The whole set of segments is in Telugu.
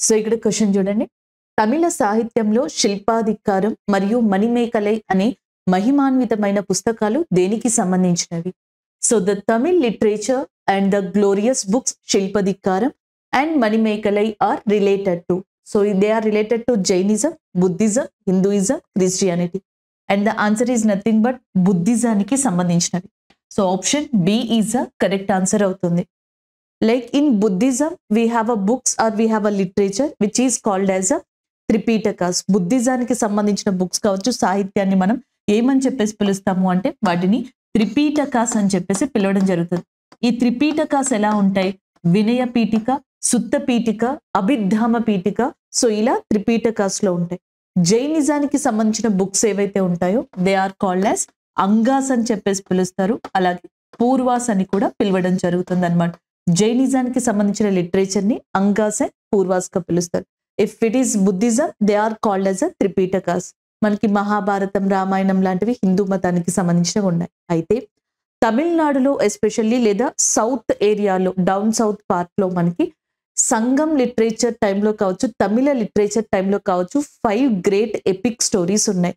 సో ఇక్కడ క్వశ్చన్ చూడండి. తమిళ సాహిత్యంలో శిల్పాధికారం మరియు మణిమేకలై అనే మహిమాన్వితమైన పుస్తకాలు దేనికి సంబంధించినవి? So the Tamil literature and the glorious books Silappatikaram and Manimekalai are related to. So they are related to Jainism, Buddhism, Hinduism, Christianity. And the answer is nothing but బుద్ధిజానికి సంబంధించినవి. So option B is the correct answer అవుతుంది. Like in Buddhism, we have a books or we have a literature which is called as a త్రిపీటకాస్. బుద్ధిజానికి సంబంధించిన బుక్స్ కావచ్చు, సాహిత్యాన్ని మనం ఏమని చెప్పేసి పిలుస్తాము అంటే వాటిని త్రిపీటకాస్ అని చెప్పేసి పిలవడం జరుగుతుంది. ఈ త్రిపీటకాస్ ఎలా ఉంటాయి? వినయ పీఠిక, సుత్త పీఠిక, అభిధామ పీఠిక. సో ఇలా త్రిపీటకాస్ లో ఉంటాయి. జైనిజానికి సంబంధించిన బుక్స్ ఏవైతే ఉంటాయో దే ఆర్ కాల్డ్ యాజ్ అంగాస్ అని చెప్పేసి పిలుస్తారు. అలాగే పూర్వాస్ అని కూడా పిలవడం జరుగుతుంది అన్నమాట. జైనిజానికి సంబంధించిన లిటరేచర్ ని అంగాస్ అండ్ పూర్వాస్ గా పిలుస్తారు. If it is Buddhism they are called as a Tripitakas. మనకి మహాభారతం, రామాయణం లాంటివి హిందూ మతానికి సంబంధించినవి ఉన్నాయి. అయితే తమిళనాడులో ఎస్పెషల్లీ లేదా సౌత్ ఏరియాలో, డౌన్ సౌత్ పార్ట్ లో మనకి సంగం లిటరేచర్ టైంలో కావచ్చు, తమిళ లిటరేచర్ టైంలో కావచ్చు 5 గ్రేట్ ఎపిక్ స్టోరీస్ ఉన్నాయి.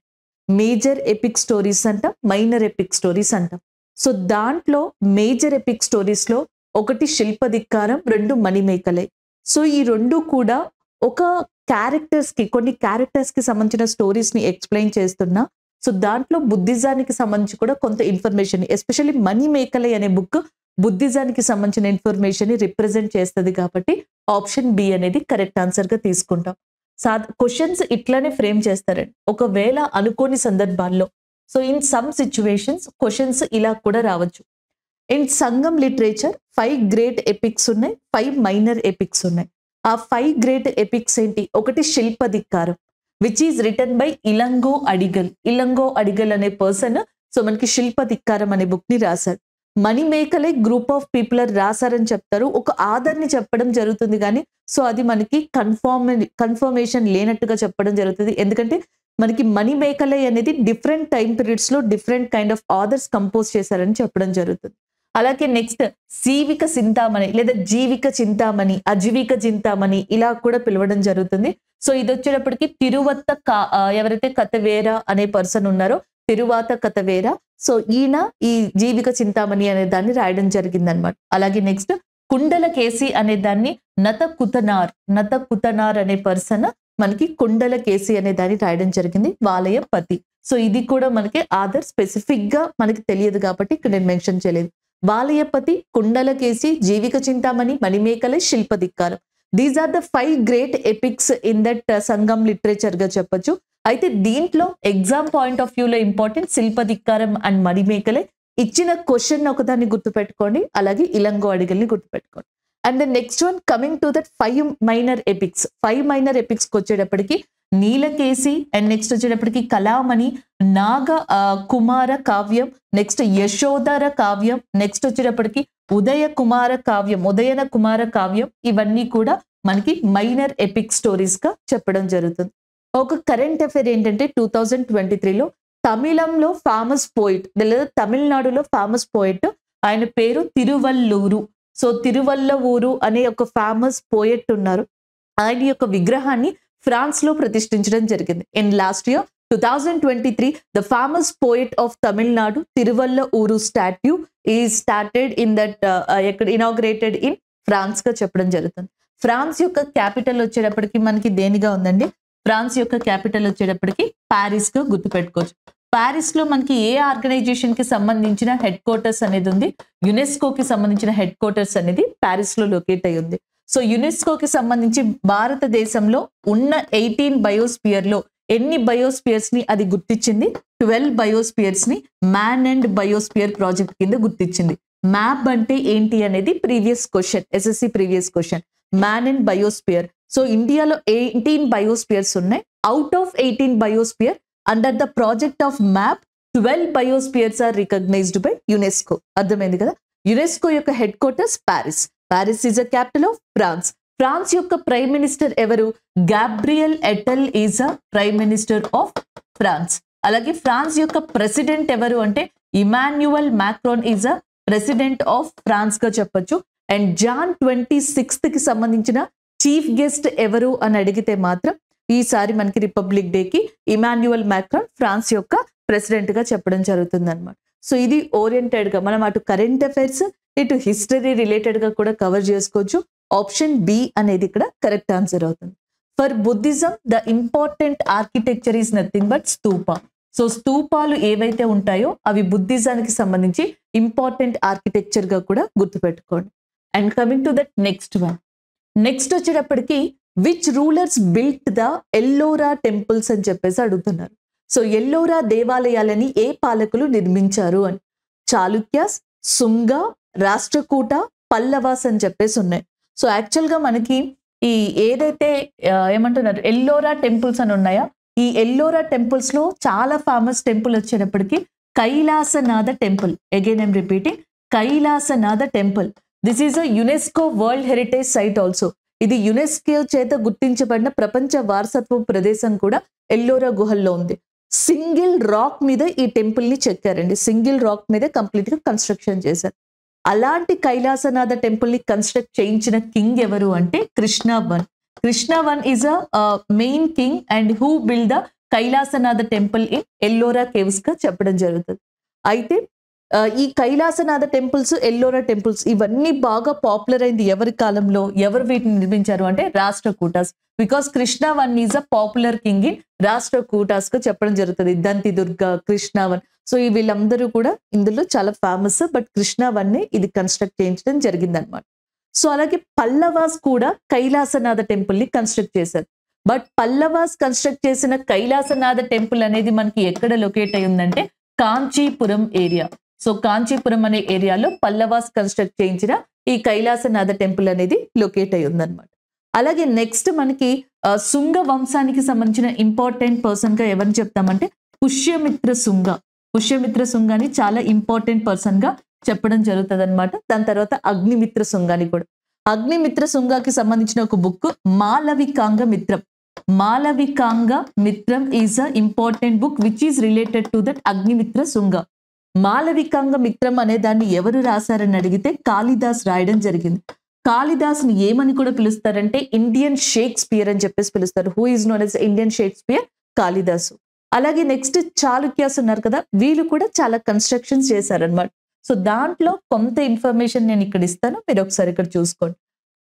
మేజర్ ఎపిక్ స్టోరీస్ అంట, మైనర్ ఎపిక్ స్టోరీస్ అంట. సో దాంట్లో మేజర్ ఎపిక్ స్టోరీస్ లో ఒకటి శిల్పధికారం, 2 మణిమేకలై. సో ఈ రెండు కూడా ఒక క్యారెక్టర్స్ కి, కొన్ని క్యారెక్టర్స్ కి సంబంధించిన స్టోరీస్ ని ఎక్స్ప్లెయిన్ చేస్తున్నా. సో దాంట్లో బుద్ధిజానికి సంబంధించి కూడా కొంత ఇన్ఫర్మేషన్, ఎస్పెషల్లీ మణిమేకలై అనే బుక్ బుద్ధిజానికి సంబంధించిన ఇన్ఫర్మేషన్ ని రిప్రజెంట్ చేస్తుంది కాబట్టి ఆప్షన్ బి అనేది కరెక్ట్ ఆన్సర్ గా తీసుకుంటాం. క్వశ్చన్స్ ఇట్లానే ఫ్రేమ్ చేస్తారండి ఒకవేళ అనుకోని సందర్భాల్లో. So in some situations questions ఇలా కూడా రావచ్చు. In Sangam literature 5 great epics ఉన్నాయి, 5 మైనర్ ఎపిక్స్ ఉన్నాయి. ఆ 5 గ్రేట్ ఎపిక్స్ ఏంటి? ఒకటి Silappatikaram which is written by Ilango Adigal. Ilango Adigal అనే పర్సన్ సో మనకి శిల్పధికారం అనే బుక్ ని రాశారు. మణిమేకలై గ్రూప్ ఆఫ్ పీపుల్ రాశారని చెప్తారు. ఒక ఆధర్ని చెప్పడం జరుగుతుంది కానీ సో అది మనకి కన్ఫర్మేషన్ లేనట్టుగా చెప్పడం జరుగుతుంది. ఎందుకంటే మనకి మణిమేకలై అనేది డిఫరెంట్ టైం పీరియడ్స్ లో different kind of authors compose చేశారని చెప్పడం జరుగుతుంది. అలాగే నెక్స్ట్ జీవిక చింతామణి లేదా జీవిక చింతామణి, అజీవిక చింతామణి ఇలా కూడా పిలవడం జరుగుతుంది. సో ఇది వచ్చేటప్పటికి ఎవరైతే కథవేర అనే పర్సన్ ఉన్నారో తిరువాత కథవేర. సో ఈయన ఈ జీవిక చింతామణి అనే దాన్ని రాయడం జరిగింది అనమాట. అలాగే నెక్స్ట్ కుండల కేసి అనే దాన్ని నత కుతనార్ అనే పర్సన్ మనకి కుండల కేసి అనే దాన్ని రాయడం జరిగింది. వాలయపతి. సో ఇది కూడా మనకి ఆధార్ స్పెసిఫిక్ గా మనకి తెలియదు కాబట్టి ఇక్కడ నేను మెన్షన్ చేయలేదు. Valayapathi, Kundalakesi, Jivaka Chintamani, Manimekalai, Silappatikaram. These are the 5 great epics in that Sangam literature గా చెప్పొచ్చు. అయితే దీంట్లో ఎగ్జామ్ పాయింట్ ఆఫ్ వ్యూ లో ఇంపార్టెంట్ శిల్పధికారం అండ్ మణిమేకలై. ఇచ్చిన క్వశ్చన్ ఒకదాన్ని గుర్తుపెట్టుకోండి, అలాగే ఇలంగో అడిగల్ని గుర్తుపెట్టుకోండి. And the next one coming to that 5 minor epics. 5 minor epics కి వచ్చేటప్పటికి నీలకేసి అండ్ నెక్స్ట్ వచ్చేటప్పటికి కళామణి, నాగ కుమార కావ్యం, నెక్స్ట్ యశోధర కావ్యం, నెక్స్ట్ వచ్చేటప్పటికి ఉదయన కుమార కావ్యం. ఇవన్నీ కూడా మనకి మైనర్ ఎపిక్ స్టోరీస్ గా చెప్పడం జరుగుతుంది. ఒక కరెంట్ అఫైర్ ఏంటంటే 2023లో తమిళంలో ఫేమస్ పోయిట్ లేదా తమిళనాడులో ఫేమస్ పోయిట్ ఆయన పేరు తిరువల్లూరు. సో తిరువల్లవూరు అనే ఒక ఫేమస్ పోయెట్ ఉన్నారు. ఆయన యొక్క విగ్రహాన్ని ఫ్రాన్స్ లో ప్రతిష్ఠించడం జరిగింది. In last year 2023 the famous poet of Tamil Nadu Thiruvalluvar statue is started in that inaugurated in France గా చెప్పడం జరుగుతుంది. ఫ్రాన్స్ యొక్క క్యాపిటల్ వచ్చేటప్పటికి మనకి దేనిగా ఉందండి? ఫ్రాన్స్ యొక్క క్యాపిటల్ వచ్చేటప్పటికి ప్యారిస్ గా గుర్తుపెట్టుకోవచ్చు. ప్యారిస్ లో మనకి ఏ ఆర్గనైజేషన్ కి సంబంధించిన హెడ్ క్వార్టర్స్ అనేది ఉంది? యునెస్కోకి సంబంధించిన హెడ్ క్వార్టర్స్ అనేది ప్యారిస్ లో లొకేట్ అయి ఉంది. సో యునెస్కోకి సంబంధించి భారతదేశంలో ఉన్న 18 బయోస్పియర్ లో ఎన్ని బయోస్పియర్స్ ని అది గుర్తించింది? 12 బయోస్పియర్స్ ని మ్యాన్ అండ్ బయోస్పియర్ ప్రాజెక్ట్ కింద గుర్తించింది. మ్యాప్ అంటే ఏంటి అనేది previous question, SSC previous question. Man and biosphere. So ఇండియాలో 18 బయోస్పియర్స్ ఉన్నాయి. Out of 18 biosphere under the project of map 12 biospheres are recognized by UNESCO. అర్థమైంది కదా? యునెస్కో యొక్క headquarters Paris. Paris is a capital of France. France యొక్క ప్రైమ్ మినిస్టర్ ఎవరు? Gabriel Attal is a prime minister of France. అలాగే ఫ్రాన్స్ యొక్క ప్రెసిడెంట్ ఎవరు అంటే Emmanuel Macron is a president of France గా చెప్పొచ్చు. అండ్ జాన్ 26కి సంబంధించిన చీఫ్ గెస్ట్ ఎవరు అని అడిగితే మాత్రం ఈసారి మనకి రిపబ్లిక్ డేకి ఇమాన్యుయల్ మ్యాక్రాన్ ఫ్రాన్స్ యొక్క ప్రెసిడెంట్ గా చెప్పడం జరుగుతుంది అనమాట. సో ఇది ఓరియంటెడ్ గా మనం అటు కరెంట్ అఫైర్స్ ఇటు హిస్టరీ రిలేటెడ్ గా కూడా కవర్ చేసుకోవచ్చు. ఆప్షన్ బి అనేది ఇక్కడ కరెక్ట్ ఆన్సర్ అవుతుంది. For Buddhism the important architecture is nothing but stupa. So స్తూపాలు ఏవైతే ఉంటాయో అవి బుద్ధిజానికి సంబంధించి ఇంపార్టెంట్ ఆర్కిటెక్చర్ గా కూడా గుర్తుపెట్టుకోండి. And coming to that next one. Next వచ్చేటప్పటికి which rulers built the Ellora temples అని చెప్పేసి అడుగుతున్నారు. సో ఎల్లోరా దేవాలయాలని ఏ పాలకులు నిర్మించారు అని. చాళుక్యాస్, శుంగ, రాష్ట్రకూట, పల్లవాస్ అని చెప్పేసి ఉన్నాయి. సో యాక్చువల్ గా మనకి ఈ ఏదైతే ఏమంటున్నారు ఎల్లోరా టెంపుల్స్ అని ఉన్నాయా, ఈ ఎల్లోరా టెంపుల్స్ లో చాలా ఫేమస్ టెంపుల్ వచ్చేటప్పటికి Kailasanatha temple. Again I'm repeating, Kailasanatha temple. This is a UNESCO world heritage site also. ఇది యునెస్కో చేత గుర్తించబడిన ప్రపంచ వారసత్వ ప్రదేశం కూడా ఎల్లోరా గుహల్లో ఉంది. సింగిల్ రాక్ మీద ఈ టెంపుల్ ని చెక్కారండి. సింగిల్ రాక్ మీద కంప్లీట్ గా కన్స్ట్రక్షన్ చేశారు. అలాంటి కైలాసనాథ టెంపుల్ ని కన్స్ట్రక్ట్ చేయించిన కింగ్ ఎవరు అంటే Krishna one. Krishna one is a main king and who build the Kailasanatha temple in Ellora caves గా చెప్పడం జరుగుతుంది. అయితే ఈ కైలాసనాథ టెంపుల్స్, ఎల్లోరా టెంపుల్స్ ఇవన్నీ బాగా పాపులర్ అయింది ఎవరి కాలంలో, ఎవరు వీటిని నిర్మించారు అంటే Rashtrakutas. Because Krishna one is a popular king in Rashtrakutas గా చెప్పడం జరుగుతుంది. దంతి దుర్గ, కృష్ణవన్, సో ఈ వీళ్ళందరూ కూడా ఇందులో చాలా ఫేమస్. బట్ కృష్ణవన్ ని ఇది కన్స్ట్రక్ట్ చేయించడం జరిగింది అనమాట. సో అలాగే పల్లవాస్ కూడా కైలాసనాథ టెంపుల్ ని కన్స్ట్రక్ట్ చేశారు. బట్ పల్లవాస్ కన్స్ట్రక్ట్ చేసిన కైలాసనాథ టెంపుల్ అనేది మనకి ఎక్కడ లొకేట్ అయి ఉందంటే కాంచీపురం ఏరియా. సో కాంచీపురం అనే ఏరియాలో పల్లవాస్ కన్స్ట్రక్ట్ చేయించిన ఈ కైలాసనాథ టెంపుల్ అనేది లొకేట్ అయి ఉందన్నమాట. అలాగే నెక్స్ట్ మనకి శుంగ వంశానికి సంబంధించిన ఇంపార్టెంట్ పర్సన్ గా ఎవరిని చెప్తామంటే పుష్యమిత్ర శుంగ. పుష్యమిత్ర శుంగాని చాలా ఇంపార్టెంట్ పర్సన్ గా చెప్పడం జరుగుతుంది అనమాట. దాని తర్వాత అగ్నిమిత్ర శుంగాని కూడా. అగ్నిమిత్ర శుంగాకి సంబంధించిన ఒక book Malavikagnimitram. Malavikagnimitram is a important book which is related to that Agnimitra Shunga. Malavikagnimitram అనే దాన్ని ఎవరు రాశారని అడిగితే కాళిదాస్ రాయడం జరిగింది. కాళిదాస్ ని ఏమని కూడా పిలుస్తారంటే ఇండియన్ షేక్స్పియర్ అని చెప్పేసి పిలుస్తారు. Who is known as Indian Shakespeare? Kalidasa. అలాగే నెక్స్ట్ చాళుక్యాస్ ఉన్నారు కదా, వీళ్ళు కూడా చాలా కన్స్ట్రక్షన్స్ చేశారనమాట. సో దాంట్లో కొంత ఇన్ఫర్మేషన్ నేను ఇక్కడ ఇస్తాను, మీరు ఒకసారి ఇక్కడ చూసుకోండి.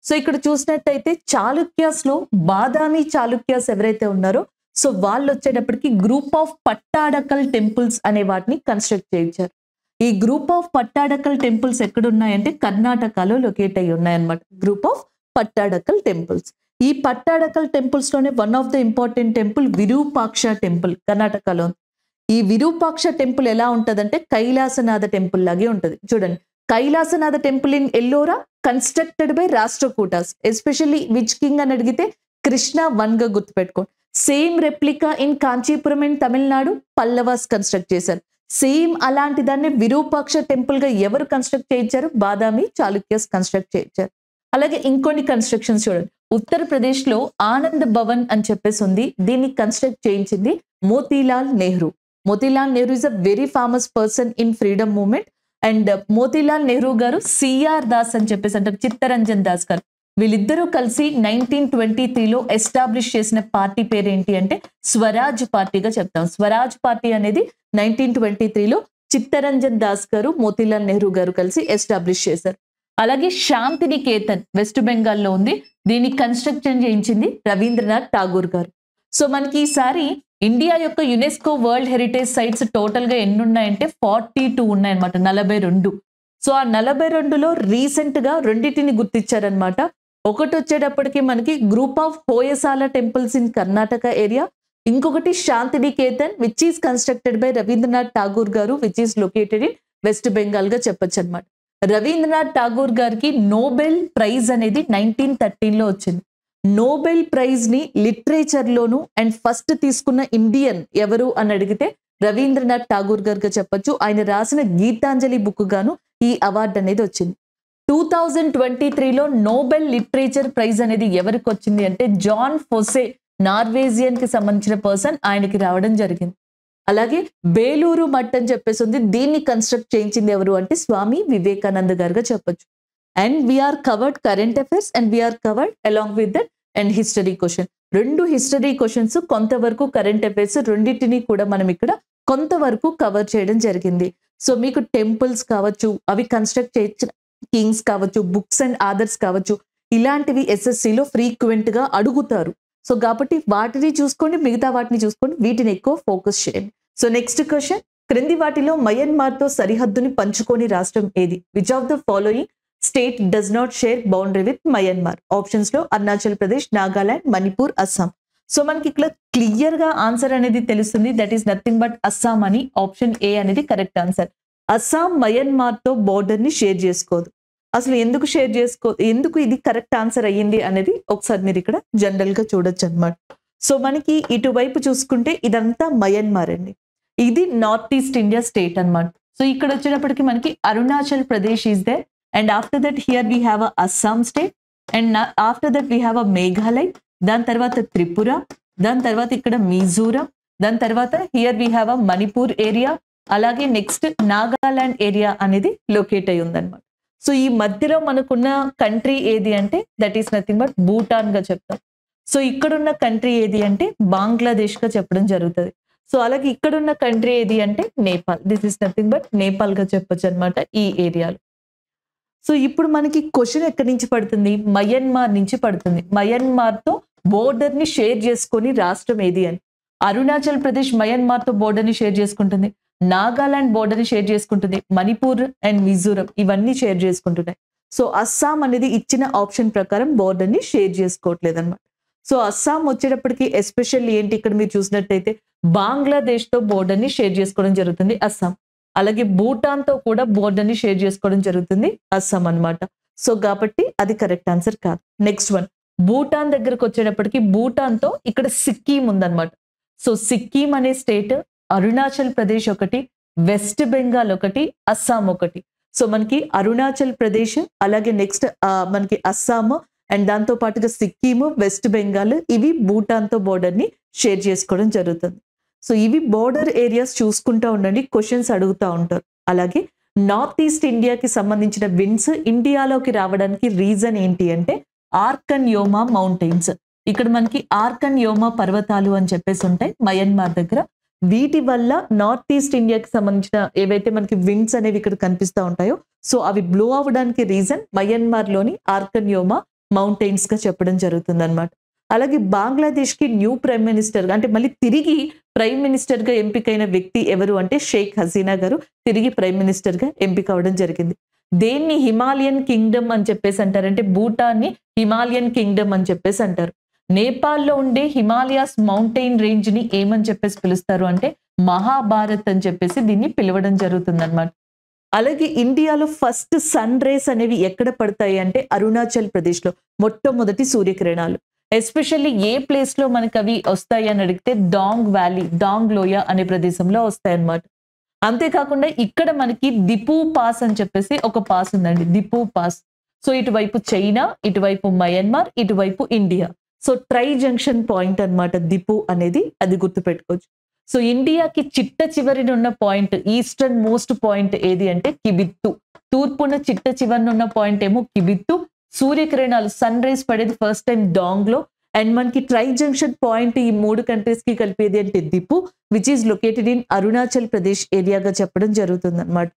సో ఇక్కడ చూసినట్టయితే చాళుక్యాస్ లో బాదామి చాళుక్యాస్ ఎవరైతే ఉన్నారో సో వాళ్ళు వచ్చేటప్పటికి గ్రూప్ ఆఫ్ పట్టాడకల్ టెంపుల్స్ అనే వాటిని కన్స్ట్రక్ట్ చేయించారు. ఈ గ్రూప్ ఆఫ్ పట్టాడకల్ టెంపుల్స్ ఎక్కడున్నాయంటే కర్ణాటకలో లొకేట్ అయ్యి ఉన్నాయన్నమాట. Group of Pattadakal temples. ఈ పట్టాడకల్ టెంపుల్స్ లోనే one of the important temple Virupaksha temple కర్ణాటకలో. ఈ విరూపాక్ష టెంపుల్ ఎలా ఉంటదంటే కైలాసనాథ టెంపుల్ లాగే ఉంటది. చూడండి, Kailasanatha temple in Ellora constructed by Rashtrakutas. Especially which king అని అడిగితే కృష్ణవన్ గా గుర్తుపెట్టుకోండి. Same replica in Kanchipuram in Tamil Nadu Pallavas construct చేశారు. సేమ్ అలాంటి దాన్ని విరూపాక్ష టెంపుల్ గా ఎవరు కన్స్ట్రక్ట్ చేయించారు? బాదామి చాళుక్యాస్ కన్స్ట్రక్ట్ చేయించారు. అలాగే ఇంకొన్ని కన్స్ట్రక్షన్స్ చూడండి. ఉత్తరప్రదేశ్ లో ఆనంద్ భవన్ అని చెప్పేసి ఉంది. దీన్ని కన్స్ట్రక్ట్ చేయించింది Motilal Nehru. Motilal Nehru is a very famous person in freedom movement. And Motilal Nehru గారు సిఆర్ దాస్ అని చెప్పేసి అంటారు, చిత్తరంజన్ దాస్ గారు. వీళ్ళిద్దరూ కలిసి 1923లో ఎస్టాబ్లిష్ చేసిన పార్టీ పేరు ఏంటి అంటే స్వరాజ్ పార్టీగా చెప్తాం. స్వరాజ్ పార్టీ అనేది 1923లో చిత్తరంజన్ దాస్ గారు, మోతీలాల్ నెహ్రూ గారు కలిసి ఎస్టాబ్లిష్ చేశారు. అలాగే శాంతినికేతన్ వెస్ట్ బెంగాల్లో ఉంది. దీన్ని కన్స్ట్రక్షన్ చేయించింది రవీంద్రనాథ్ ఠాగూర్ గారు. సో మనకి ఈసారి ఇండియా యొక్క UNESCO world heritage sites total గా ఎన్ని ఉన్నాయంటే 42 ఉన్నాయన్నమాట. 42. సో ఆ 42లో రీసెంట్ గా రెండింటిని గుర్తించారనమాట. ఒకటి వచ్చేటప్పటికి మనకి group of Hoysala temples in Karnataka area, ఇంకొకటి Shantiniketan which is constructed by Rabindranath Tagore గారు which is located in West Bengal గా చెప్పొచ్చు అనమాట. రవీంద్రనాథ్ ఠాగూర్ గారికి నోబెల్ ప్రైజ్ అనేది 1913లో వచ్చింది. నోబెల్ ప్రైజ్ ని లిటరేచర్ లోను అండ్ ఫస్ట్ తీసుకున్న ఇండియన్ ఎవరు అని అడిగితే రవీంద్రనాథ్ ఠాగూర్ గారుగా చెప్పొచ్చు. ఆయన రాసిన గీతాంజలి బుక్ గాను ఈ అవార్డు అనేది వచ్చింది. 2023లో నోబెల్ లిటరేచర్ ప్రైజ్ అనేది ఎవరికి వచ్చింది అంటే జాన్ ఫోసే, నార్వేజియన్ కి సంబంధించిన పర్సన్, ఆయనకి రావడం జరిగింది. అలాగే బేలూరు మఠ్ అని చెప్పేసి ఉంది. దీన్ని కన్స్ట్రక్ట్ చేయించింది ఎవరు అంటే స్వామి వివేకానంద గారుగా చెప్పొచ్చు. And we are covered current affairs and we are covered along with that and history question. 2 history questions, కొంతవరకు కరెంట్ అఫైర్స్, రెండింటిని కూడా మనం ఇక్కడ కొంతవరకు కవర్ చేయడం జరిగింది. సో మీకు టెంపుల్స్ కావచ్చు, అవి కన్స్ట్రక్ట్ చేసిన కింగ్స్ కావచ్చు, బుక్స్ అండ్ ఆదర్స్ కావచ్చు, ఇలాంటివి ఎస్ఎస్సిలో ఫ్రీక్వెంట్ గా అడుగుతారు. సో కాబట్టి వాటిని చూసుకోండి, మిగతా వాటిని చూసుకోండి, వీటిని ఎక్కువ ఫోకస్ చేయండి. సో నెక్స్ట్ క్వశ్చన్, క్రింది వాటిలో మయన్మార్తో సరిహద్దుని పంచుకోని రాష్ట్రం ఏది? Which of the following state does not share boundary with Myanmar? Options లో అరుణాచల్ ప్రదేశ్, నాగాలాండ్, మణిపూర్, అస్సాం. సో మనకి ఇక్కడ క్లియర్ గా ఆన్సర్ అనేది తెలుస్తుంది, that is nothing but Assam అని. ఆప్షన్ ఏ అనేది కరెక్ట్ ఆన్సర్. అస్సాం మయన్మార్ తో బోర్డర్ ని షేర్ చేసుకోదు. అసలు ఎందుకు షేర్ ఎందుకు ఇది కరెక్ట్ ఆన్సర్ అయ్యింది అనేది ఒకసారి మీరు ఇక్కడ జనరల్ గా చూడొచ్చు అనమాట. సో మనకి ఇటువైపు చూసుకుంటే ఇదంతా మయన్మార్ అండి, ఇది నార్త్ ఈస్ట్ ఇండియా స్టేట్ అన్నమాట. సో ఇక్కడ వచ్చేటప్పటికి మనకి Arunachal Pradesh is there, and after that here we have a Assam state, and after that we have a Meghalaya, దాని తర్వాత త్రిపుర, దాని తర్వాత ఇక్కడ మిజోరం, దాని తర్వాత here we have a Manipur area, అలాగే నెక్స్ట్ నాగాలాండ్ ఏరియా అనేది లొకేట్ అయి ఉందన్నమాట. సో ఈ మధ్యలో మనకున్న కంట్రీ ఏది అంటే that is nothing but Bhutan గా చెప్తాం. సో ఇక్కడున్న కంట్రీ ఏది అంటే బంగ్లాదేశ్ గా చెప్పడం జరుగుతుంది. సో అలాగే ఇక్కడున్న కంట్రీ ఏది అంటే Nepal, this is nothing but Nepal గా చెప్పొచ్చు అనమాట ఈ ఏరియాలో. సో ఇప్పుడు మనకి క్వశ్చన్ ఎక్కడి నుంచి పడుతుంది? మయన్మార్ నుంచి పడుతుంది. మయన్మార్ తో బోర్డర్ ని షేర్ చేసుకొని రాష్ట్రం ఏది అని. అరుణాచల్ ప్రదేశ్ మయన్మార్ తో బోర్డర్ ని షేర్ చేసుకుంటుంది, నాగాలాండ్ బోర్డర్ ని షేర్ చేసుకుంటుంది, మణిపూర్ అండ్ మిజోరం ఇవన్నీ షేర్ చేసుకుంటున్నాయి. సో అస్సాం అనేది ఇచ్చిన ఆప్షన్ ప్రకారం బోర్డర్ ని షేర్ చేసుకోవట్లేదు అనమాట. సో అస్సాం వచ్చేటప్పటికి ఎస్పెషల్లీ ఏంటి, ఇక్కడ మీరు చూసినట్టయితే బంగ్లాదేశ్ తో బోర్డర్ ని షేర్ చేసుకోవడం జరుగుతుంది అస్సాం. అలాగే భూటాన్ తో కూడా బోర్డర్ ని షేర్ చేసుకోవడం జరుగుతుంది అస్సాం అన్నమాట. సో కాబట్టి అది కరెక్ట్ ఆన్సర్ కాదు. నెక్స్ట్ వన్, భూటాన్ దగ్గరకు వచ్చేటప్పటికి భూటాన్ తో ఇక్కడ సిక్కిం ఉందన్నమాట. సో సిక్కిం అనే స్టేట్, అరుణాచల్ ప్రదేశ్ ఒకటి, వెస్ట్ బెంగాల్ ఒకటి, అస్సాం ఒకటి. సో మనకి అరుణాచల్ ప్రదేశ్, అలాగే నెక్స్ట్ మనకి అస్సాం, అండ్ దాంతో పాటుగా సిక్కిం, వెస్ట్ బెంగాల్, ఇవి భూటాన్ తో బోర్డర్ ని షేర్ చేసుకోవడం జరుగుతుంది. సో ఇవి బోర్డర్ ఏరియాస్ చూసుకుంటా ఉండండి, క్వశ్చన్స్ అడుగుతూ ఉంటారు. అలాగే నార్త్ ఈస్ట్ ఇండియాకి సంబంధించిన విండ్స్ ఇండియాలోకి రావడానికి రీజన్ ఏంటి అంటే ఆర్కన్యోమా మౌంటైన్స్. ఇక్కడ మనకి ఆర్కన్యోమా పర్వతాలు అని చెప్పేసి ఉంటాయి మయన్మార్ దగ్గర. వీటి వల్ల నార్త్ ఈస్ట్ ఇండియాకి సంబంధించిన ఏవైతే మనకి విండ్స్ అనేవి ఇక్కడ కనిపిస్తూ ఉంటాయో, సో అవి బ్లో అవ్వడానికి రీజన్ మయన్మార్ లోని ఆర్కన్యోమా మౌంటైన్స్ గా చెప్పడం జరుగుతుంది అనమాట. అలాగే బంగ్లాదేశ్ కి న్యూ ప్రైమ్ మినిస్టర్ గా, అంటే మళ్ళీ తిరిగి ప్రైమ్ మినిస్టర్ గా ఎంపికైన వ్యక్తి ఎవరు అంటే షేక్ హసీనా గారు తిరిగి ప్రైమ్ మినిస్టర్ గా ఎంపిక అవడం జరిగింది. దేన్ని హిమాలయన్ కింగ్డమ్ అని చెప్పేసి అంటారు అంటే భూటాన్ని హిమాలయన్ కింగ్డమ్ అని చెప్పేసి అంటారు. నేపాల్లో ఉండే హిమాలయాస్ మౌంటైన్ రేంజ్ ని ఏమని చెప్పేసి పిలుస్తారు అంటే మహాభారత్ అని చెప్పేసి దీన్ని పిలవడం జరుగుతుంది అనమాట. అలాగే ఇండియాలో ఫస్ట్ సన్ రేస్ అనేవి ఎక్కడ పడతాయి అంటే అరుణాచల్ ప్రదేశ్ లో మొట్టమొదటి సూర్యకిరణాలు. ఎస్పెషల్లీ ఏ ప్లేస్ లో మనకి అవి వస్తాయి అని అడిగితే డాంగ్ వ్యాలీ, డాంగ్ లోయ అనే ప్రదేశంలో వస్తాయి అన్నమాట. అంతేకాకుండా ఇక్కడ మనకి దిపు పాస్ అని చెప్పేసి ఒక పాస్ ఉందండి, దిపు పాస్. సో ఇటువైపు చైనా, ఇటువైపు మయన్మార్, ఇటువైపు India. So try junction point అన్నమాట దిపు అనేది, అది గుర్తుపెట్టుకోవచ్చు. సో ఇండియాకి చిట్ట చివరిన ఉన్న పాయింట్, ఈస్టర్న్ మోస్ట్ పాయింట్ ఏది అంటే కిబిత్తు. తూర్పున చిట్ట చివరిన ఉన్న పాయింట్ ఏమో కిబిత్తు. సూర్యకిరణాలు సన్ రైజ్ పడేది ఫస్ట్ టైం డాంగ్ లో. అండ్ మనకి ట్రై జంక్షన్ పాయింట్ ఈ 3 కంట్రీస్ కి కలిపేది అంటే Diphu, which is located in Arunachal Pradesh ఏరియాగా చెప్పడం జరుగుతుంది అనమాట.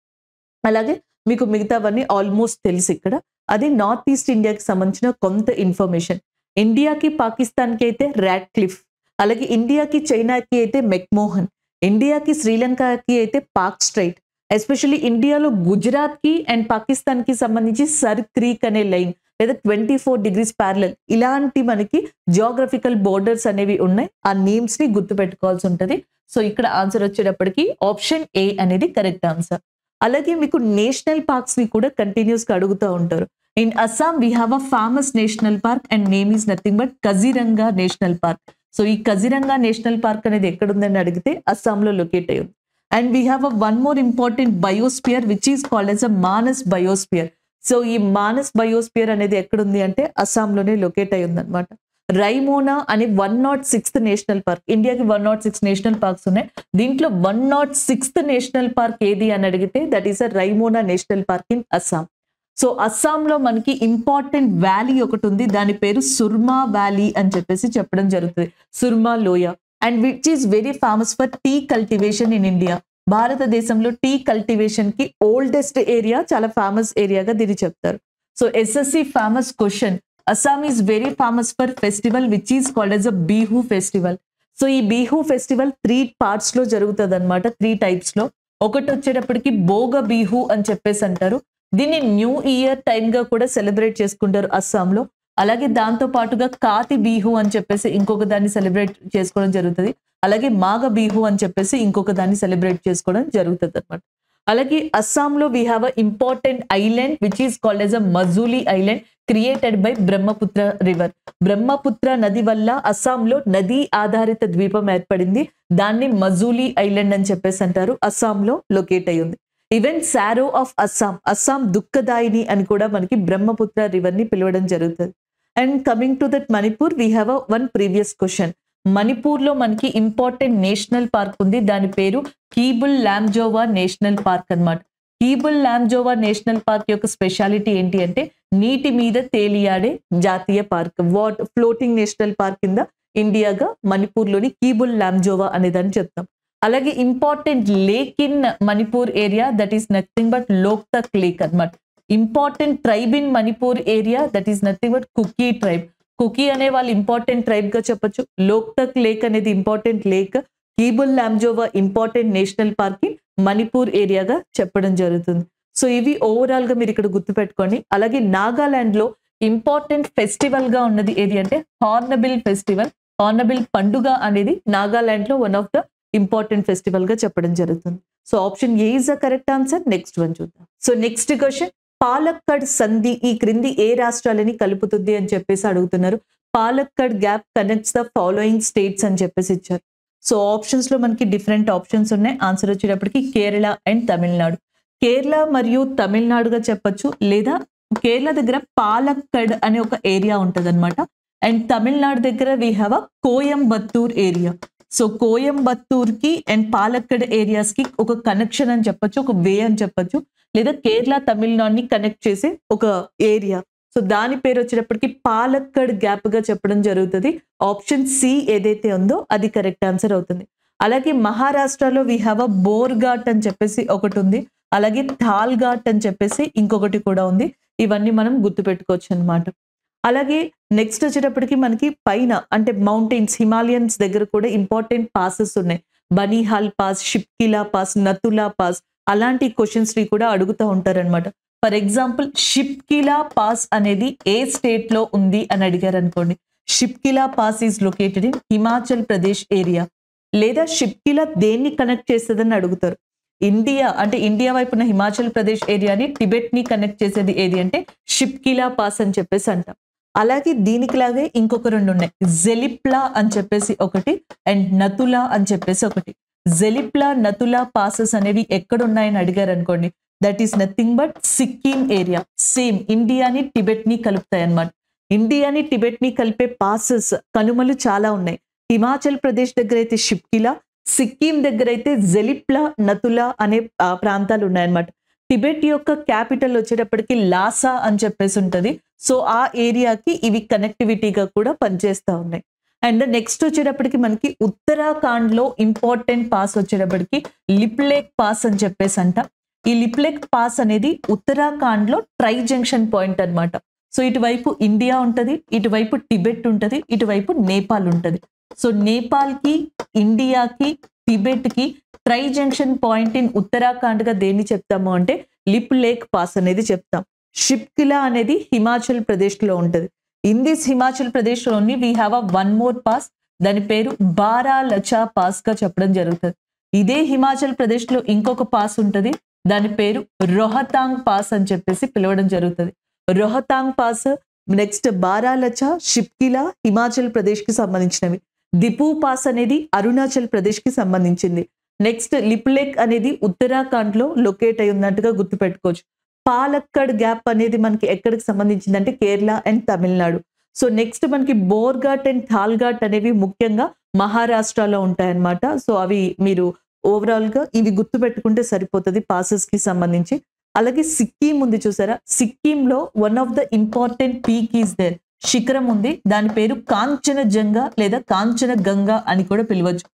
అలాగే మీకు మిగతావన్నీ ఆల్మోస్ట్ తెలుసు ఇక్కడ. అది నార్త్ ఈస్ట్ ఇండియాకి సంబంధించిన కొంత ఇన్ఫర్మేషన్. ఇండియాకి పాకిస్తాన్కి అయితే ర్యాట్ క్లిఫ్, అలాగే ఇండియాకి చైనాకి అయితే మెక్మోహన్, ఇండియాకి శ్రీలంకకి అయితే పాక్ స్ట్రైట్. ఎస్పెషల్లీ ఇండియాలో గుజరాత్ కి అండ్ పాకిస్తాన్ కి సంబంధించి సర్ క్రీక్ అనే లైన్ లేదా 24 degrees ప్యారలల్, ఇలాంటి మనకి జియోగ్రఫికల్ బోర్డర్స్ అనేవి ఉన్నాయి. ఆ నేమ్స్ ని గుర్తుపెట్టుకోవాల్సి ఉంటుంది. సో ఇక్కడ ఆన్సర్ వచ్చేటప్పటికి ఆప్షన్ ఏ అనేది కరెక్ట్ ఆన్సర్. అలాగే మీకు నేషనల్ పార్క్స్ ని కూడా కంటిన్యూస్ గా అడుగుతూ ఉంటారు. In Assam we have a famous national park and name is nothing but Kaziranga national park. So ఈ కజిరంగా నేషనల్ పార్క్ అనేది ఎక్కడ ఉందని అడిగితే అస్సాంలో లొకేట్ అయ్యి ఉంది. And we have a one more important biosphere which is called as a Manas biosphere. So ఈ మానస్ బయోస్పియర్ అనేది ఎక్కడుంది అంటే అస్సాంలోనే లొకేట్ అయి ఉందన్నమాట. రైమోనా అనే 106th నేషనల్ పార్క్, ఇండియాకి 106 నేషనల్ పార్క్స్ ఉన్నాయి. దీంట్లో 106th నేషనల్ పార్క్ ఏది అని అడిగితే that is a Raimona national park in Assam. So అస్సాంలో మనకి ఇంపార్టెంట్ వ్యాలీ ఒకటి ఉంది, దాని పేరు సుర్మా వ్యాలీ అని చెప్పేసి చెప్పడం జరుగుతుంది, సుర్మా లోయ. And which is very famous for tea cultivation in India. భారతదేశంలో టీ కల్టివేషన్ కి ఓల్డెస్ట్ ఏరియా, చాలా ఫేమస్ ఏరియాగా దీన్ని చెప్తారు. So SSC famous question, Assam is very famous for festival which is called as a Bihu festival. So ఈ బిహు ఫెస్టివల్ 3 parts లో జరుగుతుంది అనమాట, 3 types లో. ఒకటి వచ్చేటప్పటికి భోగ బిహు అని చెప్పేసి అంటారు, దీన్ని న్యూ ఇయర్ టైమ్ గా కూడా సెలబ్రేట్ చేసుకుంటారు అస్సాంలో. అలాగే దాంతో పాటుగా కాతి బిహు అని చెప్పేసి ఇంకొక దాన్ని సెలబ్రేట్ చేసుకోవడం జరుగుతుంది. అలాగే మాఘ బిహు అని చెప్పేసి ఇంకొక దాన్ని సెలబ్రేట్ చేసుకోవడం జరుగుతుంది అనమాట. అలాగే అస్సాంలో we have a important island which is called as a Majuli island created by Brahmaputra river. Brahmaputra నది వల్ల అస్సాంలో నదీ ఆధారిత ద్వీపం ఏర్పడింది, దాన్ని మజూలీ ఐలాండ్ అని చెప్పేసి అంటారు, అస్సాంలో లొకేట్ అయి ఉంది. Even sorrow of Assam, Assam దుఃఖదాయిని అని కూడా మనకి బ్రహ్మపుత్ర రివర్ ని పిలవడం జరుగుతుంది. And coming to that Manipur, we have one previous question. Manipur లో మనకి ఇంపార్టెంట్ నేషనల్ పార్క్ ఉంది, దాని పేరు కీబుల్ లామ్జోవా నేషనల్ పార్క్ అన్నమాట. కీబుల్ లామ్జోవా నేషనల్ పార్క్ యొక్క స్పెషాలిటీ ఏంటి అంటే నీటి మీద తేలియాడే జాతీయ పార్క్, ఫ్లోటింగ్ నేషనల్ పార్క్ కింద ఇండియాగా మణిపూర్లోని కీబుల్ లామ్జోవా అనేదాన్ని చెప్తాం. అలాగే important lake in Manipur area, that is nothing but Loktak lake అన్నమాట. Important tribe in Manipur area, that is nothing but Kuki tribe. Kuki అనే వాళ్ళు ఇంపార్టెంట్ ట్రైబ్ గా చెప్పొచ్చు. లోక్తక్ లేక్ అనేది important lake, Keibul Lamjao important national park in Manipur ఏరియాగా చెప్పడం జరుగుతుంది. సో ఇవి ఓవరాల్ గా మీరు ఇక్కడ గుర్తుపెట్టుకోండి. అలాగే నాగాలాండ్ లో ఇంపార్టెంట్ ఫెస్టివల్ గా ఉన్నది ఏది అంటే హార్నబిల్ ఫెస్టివల్. హార్నబిల్ పండుగ అనేది నాగాలాండ్ లో one of the important festival గా చెప్పడం జరుగుతుంది. So option A is the correct answer. Next one చూద్దాం. సో నెక్స్ట్ క్వశ్చన్, పాలక్కడ్ సంధి ఈ క్రింది ఏ రాష్ట్రాలని కలుపుతుంది అని చెప్పేసి అడుగుతున్నారు. Palakkad gap connects the following states అని చెప్పేసి ఇచ్చారు. సో ఆప్షన్స్ లో మనకి డిఫరెంట్ ఆప్షన్స్ ఉన్నాయి. ఆన్సర్ వచ్చేటప్పటికి కేరళ అండ్ తమిళనాడు. కేరళ మరియు తమిళనాడుగా చెప్పొచ్చు, లేదా కేరళ దగ్గర పాలక్కడ్ అనే ఒక ఏరియా ఉంటది అనమాట. అండ్ తమిళనాడు దగ్గర we have a Coimbatore area. So Coimbatore కి అండ్ పాలక్కడ్ ఏరియాస్ కి ఒక కనెక్షన్ అని చెప్పొచ్చు, ఒక వే అని చెప్పొచ్చు, లేదా కేరళ తమిళనాడుని కనెక్ట్ చేసే ఒక ఏరియా. సో దాని పేరు వచ్చేటప్పటికి పాలక్కడ్ గ్యాప్ గా చెప్పడం జరుగుతుంది. ఆప్షన్ సి ఏదైతే ఉందో అది కరెక్ట్ ఆన్సర్ అవుతుంది. అలాగే మహారాష్ట్రలో వీ హ్యావ్ అ బోర్ఘాట్ అని చెప్పేసి ఒకటి ఉంది, అలాగే థాల్ఘాట్ అని చెప్పేసి ఇంకొకటి కూడా ఉంది. ఇవన్నీ మనం గుర్తుపెట్టుకోవచ్చు అనమాట. అలాగే నెక్స్ట్ వచ్చేటప్పటికి మనకి పైన అంటే మౌంటైన్స్ హిమాలయన్స్ దగ్గర కూడా ఇంపార్టెంట్ పాసెస్ ఉన్నాయి. Banihal pass, Shipkila pass, Nathula pass, అలాంటి క్వశ్చన్స్ ని కూడా అడుగుతూ ఉంటారనమాట. ఫర్ ఎగ్జాంపుల్ షిప్కిలా పాస్ అనేది ఏ స్టేట్ లో ఉంది అని అడిగారు అనుకోండి, Shipki La pass is located in Himachal Pradesh area. లేదా షిప్కిలా దేన్ని కనెక్ట్ చేస్తుందని అడుగుతారు. ఇండియా అంటే ఇండియా వైపున హిమాచల్ ప్రదేశ్ ఏరియాని టిబెట్ ని కనెక్ట్ చేసేది ఏది అంటే షిప్కిలా పాస్ అని చెప్పేసి అంటాం. అలాగే దీనికి లాగే ఇంకొక రెండు ఉన్నాయి, జెలిప్లా అని చెప్పేసి ఒకటి అండ్ నతులా అని చెప్పేసి ఒకటి. జెలిప్లా నతులా పాసెస్ అనేవి ఎక్కడ ఉన్నాయని అడిగారు అనుకోండి, that is nothing but Sikkim area. Same ఇండియాని టిబెట్ ని కలుపుతాయి అన్నమాట. ఇండియాని టిబెట్ ని కలిపే పాసెస్ కనుమలు చాలా ఉన్నాయి. హిమాచల్ ప్రదేశ్ దగ్గర అయితే షిప్కిలా, సిక్కిం దగ్గర అయితే జెలిప్లా నతులా అనే ప్రాంతాలు ఉన్నాయన్నమాట. టిబెట్ యొక్క క్యాపిటల్ వచ్చేటప్పటికి లాసా అని చెప్పేసి ఉంటది. సో ఆ ఏరియాకి ఇవి కనెక్టివిటీగా కూడా పనిచేస్తూ ఉన్నాయి. అండ్ నెక్స్ట్ వచ్చేటప్పటికి మనకి ఉత్తరాఖండ్ లో ఇంపార్టెంట్ పాస్ వచ్చేటప్పటికి లిప్లేక్ పాస్ అని చెప్పేసి అంట. ఈ లిప్లేక్ పాస్ అనేది ఉత్తరాఖండ్ లో ట్రై జంక్షన్ పాయింట్ అన్నమాట. సో ఇటువైపు ఇండియా ఉంటది, ఇటువైపు టిబెట్ ఉంటది, ఇటువైపు నేపాల్ ఉంటది. సో నేపాల్ కి, ఇండియాకి, టిబెట్ కి try junction point in Uttarakhand గా దేన్ని చెప్తాము అంటే లిప్ లేక్ పాస్ అనేది చెప్తాం. షిప్కిలా అనేది హిమాచల్ ప్రదేశ్ లో ఉంటది. ఇన్ దిస్ హిమాచల్ ప్రదేశ్ లోని we have a one more pass, దాని పేరు బారాలచా పాస్ గా చెప్పడం జరుగుతుంది. ఇదే హిమాచల్ ప్రదేశ్ లో ఇంకొక పాస్ ఉంటది, దాని పేరు రోహతాంగ్ పాస్ అని చెప్పేసి పిలవడం జరుగుతుంది. రోహతాంగ్ పాస్, నెక్స్ట్ బారాలచా, షిప్కిలా హిమాచల్ ప్రదేశ్ కి సంబంధించినవి. దిపు పాస్ అనేది అరుణాచల్ ప్రదేశ్ కి సంబంధించింది. నెక్స్ట్ లిప్లేక్ అనేది ఉత్తరాఖండ్ లో లొకేట్ అయి ఉన్నట్టుగా గుర్తుపెట్టుకోవచ్చు. పాలక్కడ్ గ్యాప్ అనేది మనకి ఎక్కడికి సంబంధించింది అంటే Kerala and Tamil Nadu. So next మనకి బోర్ఘాట్ అండ్ థాల్ఘాట్ అనేవి ముఖ్యంగా మహారాష్ట్రలో ఉంటాయన్నమాట. సో అవి మీరు ఓవరాల్ గా ఇవి గుర్తుపెట్టుకుంటే సరిపోతుంది పాసెస్ కి సంబంధించి. అలాగే సిక్కిం ఉంది చూసారా, సిక్కింలో one of the important peak is there, శిఖరం ఉంది, దాని పేరు కాంచనజంగా లేదా కాంచనగంగా అని కూడా పిలవచ్చు.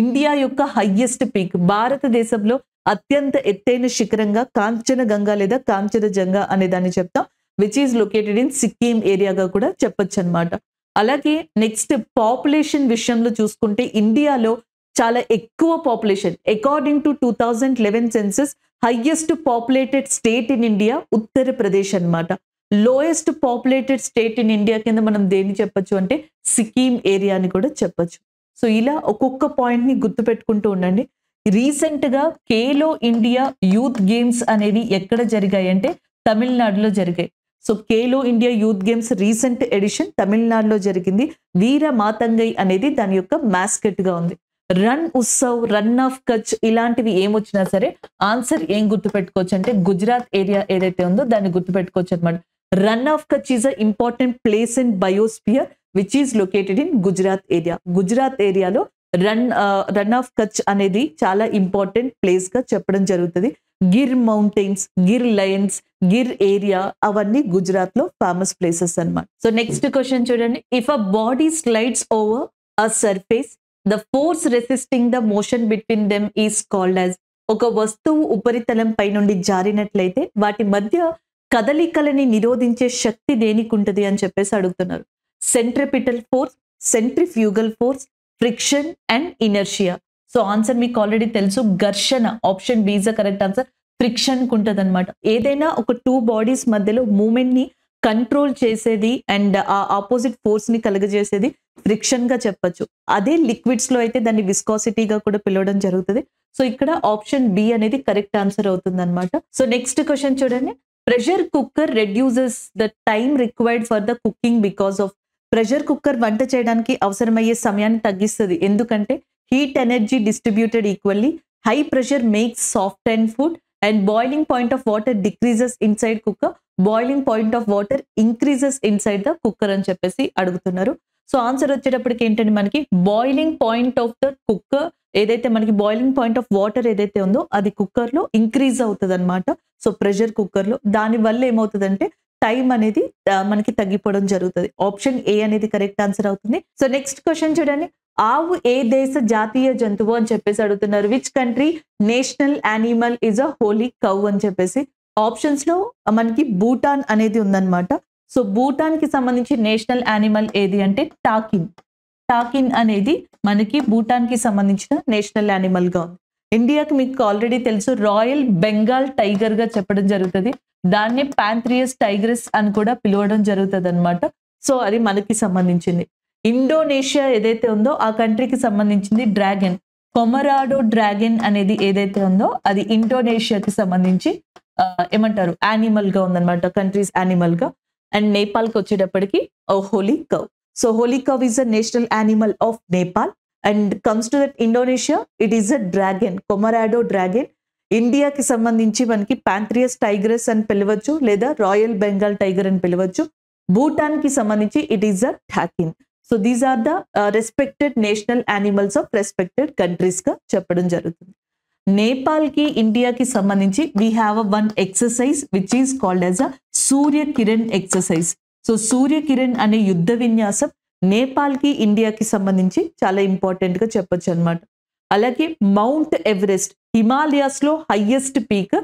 ఇండియా యొక్క హైయెస్ట్ పీక్, భారతదేశంలో అత్యంత ఎత్తైన శిఖరంగా కాంచనగంగా లేదా కాంచనజంగా అనే దాన్ని చెప్తాం, which is located in Sikkim ఏరియాగా కూడా చెప్పొచ్చు అనమాట. అలాగే నెక్స్ట్ పాపులేషన్ విషయంలో చూసుకుంటే ఇండియాలో చాలా ఎక్కువ population, according to 2011 census highest populated state in India Uttar Pradesh అన్నమాట. Lowest populated state in India కింద మనం దేన్ని చెప్పొచ్చు అంటే సిక్కిం ఏరియా అని కూడా చెప్పొచ్చు. సో ఇలా ఒక్కొక్క పాయింట్ ని గుర్తుపెట్టుకుంటూ ఉండండి. రీసెంట్ గా ఖేలో ఇండియా యూత్ గేమ్స్ అనేవి ఎక్కడ జరిగాయి అంటే తమిళనాడులో జరిగాయి. So Khelo India youth games recent edition తమిళనాడులో జరిగింది. వీర మాతంగై అనేది దాని యొక్క మాస్కెట్ గా ఉంది. Run Utsav, run of Kutch ఇలాంటివి ఏమొచ్చినా సరే ఆన్సర్ ఏం గుర్తుపెట్టుకోవచ్చు అంటే గుజరాత్ ఏరియా ఏదైతే ఉందో దాన్ని గుర్తుపెట్టుకోవచ్చు అనమాట. Run of Kutch is a important place in biosphere which is located in Gujarat area. Gujarat ఏరియాలో రన్ ఆఫ్ కచ్ అనేది చాలా ఇంపార్టెంట్ ప్లేస్ గా చెప్పడం జరుగుతుంది. Gir mountains, Gir Lions, Gir area అవన్నీ గుజరాత్ లో ఫేమస్ ప్లేసెస్ అన్నమాట. సో నెక్స్ట్ క్వశ్చన్ చూడండి. If a body slides over a surface the force resisting the motion between them is called as. ఒక వస్తువు ఉపరితలం పై నుండి జారినట్లయితే వాటి మధ్య కదలికలని నిరోధించే శక్తి దేనికి ఉంటుంది అని చెప్పేసి అడుగుతున్నారు. Centripetal force, centrifugal force, friction and inertia. So answer మీకు ఆల్రెడీ తెలుసు, ఘర్షణ. Option B is the correct answer. Friction ఉంటుంది అనమాట. ఏదైనా ఒక టూ బాడీస్ మధ్యలో మూమెంట్ ని కంట్రోల్ చేసేది అండ్ ఆ ఆపోజిట్ ఫోర్స్ ని కలుగజేసేది ఫ్రిక్షన్ గా చెప్పొచ్చు. అదే లిక్విడ్స్ లో అయితే దాన్ని విస్కాసిటీగా కూడా పిలవడం జరుగుతుంది. సో ఇక్కడ ఆప్షన్ బి అనేది కరెక్ట్ ఆన్సర్ అవుతుంది అనమాట. సో నెక్స్ట్ క్వశ్చన్ చూడండి. Pressure cooker reduces the time required for the cooking because of. Pressure cooker వంట చేయడానికి అవసరమయ్యే సమయాన్ని తగ్గిస్తుంది. ఎందుకంటే heat energy distributed equally, high pressure makes soft and food and boiling point of water decreases inside cooker, boiling point of water increases inside the cooker అని చెప్పేసి అడుగుతున్నారు. సో ఆన్సర్ వచ్చేటప్పటికి ఏంటంటే మనకి boiling point of the cooker ఏదైతే మనకి బాయిలింగ్ పాయింట్ ఆఫ్ వాటర్ ఏదైతే ఉందో అది కుక్కర్ లో ఇంక్రీజ్ అవుతుంది అనమాట. సో ప్రెషర్ కుక్కర్ లో దాని వల్ల ఏమవుతుందంటే టైం అనేది మనకి తగ్గిపోవడం జరుగుతుంది. ఆప్షన్ ఏ అనేది కరెక్ట్ ఆన్సర్ అవుతుంది. సో నెక్స్ట్ క్వశ్చన్ చూడండి. ఆవు ఏ దేశ జాతీయ జంతువు అని చెప్పేసి అడుగుతున్నారు. Which country national animal is a Holi cow అని చెప్పేసి. ఆప్షన్స్ లో మనకి భూటాన్ అనేది ఉందన్నమాట. సో భూటాన్ కి సంబంధించి నేషనల్ యానిమల్ ఏది అంటే టాకిన్. టాకిన్ అనేది మనకి భూటాన్ కి సంబంధించిన నేషనల్ యానిమల్ గా ఉంది. ఇండియాకి మీకు ఆల్రెడీ తెలుసు రాయల్ బెంగాల్ టైగర్ గా చెప్పడం జరుగుతుంది. దాన్నే ప్యాంథ్రియస్ టైగరస్ అని కూడా పిలవడం జరుగుతుంది అనమాట. సో అది మనకి సంబంధించింది. ఇండోనేషియా ఏదైతే ఉందో ఆ కంట్రీకి సంబంధించింది డ్రాగన్. కొమరాడో డ్రాగన్ అనేది ఏదైతే ఉందో అది ఇండోనేషియాకి సంబంధించి ఏమంటారు యానిమల్ గా ఉందన్నమాట, కంట్రీస్ యానిమల్ గా. అండ్ నేపాల్ కి వచ్చేటప్పటికి holy cow. So holy cow is a national animal of Nepal. And comes to that Indonesia, it is a dragon, Komodo dragon. ఇండియాకి సంబంధించి మనకి ప్యాంథ్రియస్ టైగరస్ అని పిలవచ్చు లేదా రాయల్ బెంగాల్ టైగర్ అని పిలవచ్చు. భూటాన్ కి సంబంధించి it is a takin. So these are the respected national animals of respected countries గా చెప్పడం జరుగుతుంది. నేపాల్ కి ఇండియాకి సంబంధించి we have one exercise which is called as a Surya Kiran exercise. So Surya Kiran అనే యుద్ధ విన్యాసం నేపాల్ కి ఇండియాకి సంబంధించి చాలా ఇంపార్టెంట్ గా చెప్పొచ్చు అనమాట. అలాగే మౌంట్ ఎవరెస్ట్, హిమాలయాస్ లో హైయెస్ట్ పీక్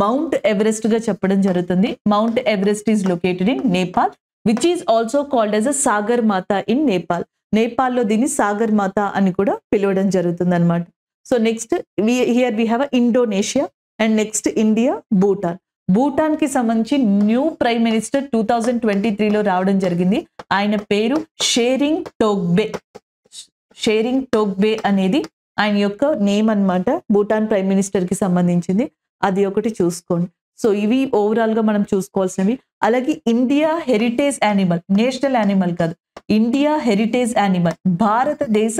మౌంట్ ఎవరెస్ట్ గా చెప్పడం జరుగుతుంది. Mount Everest is located in Nepal which is also called as a Sagar Mata in Nepal. నేపాల్లో దీన్ని సాగర్ మాత అని కూడా పిలవడం జరుగుతుంది అనమాట. So next here we have Indonesia and next India, Bhutan. Bhutan కి సంబంధించి న్యూ ప్రైమ్ మినిస్టర్ 2023లో రావడం జరిగింది. ఆయన పేరు షేరింగ్ టోగ్బే. షేరింగ్ టోగ్బే అనేది ఆయన యొక్క నేమ్ అన్నమాట. భూటాన్ ప్రైమ్ మినిస్టర్ కి సంబంధించింది. అది ఒకటి చూసుకోండి. సో ఇవి ఓవరాల్ గా మనం చూసుకోవాల్సినవి. అలాగే India heritage animal, national animal కాదు, ఇండియా హెరిటేజ్ యానిమల్, భారతదేశ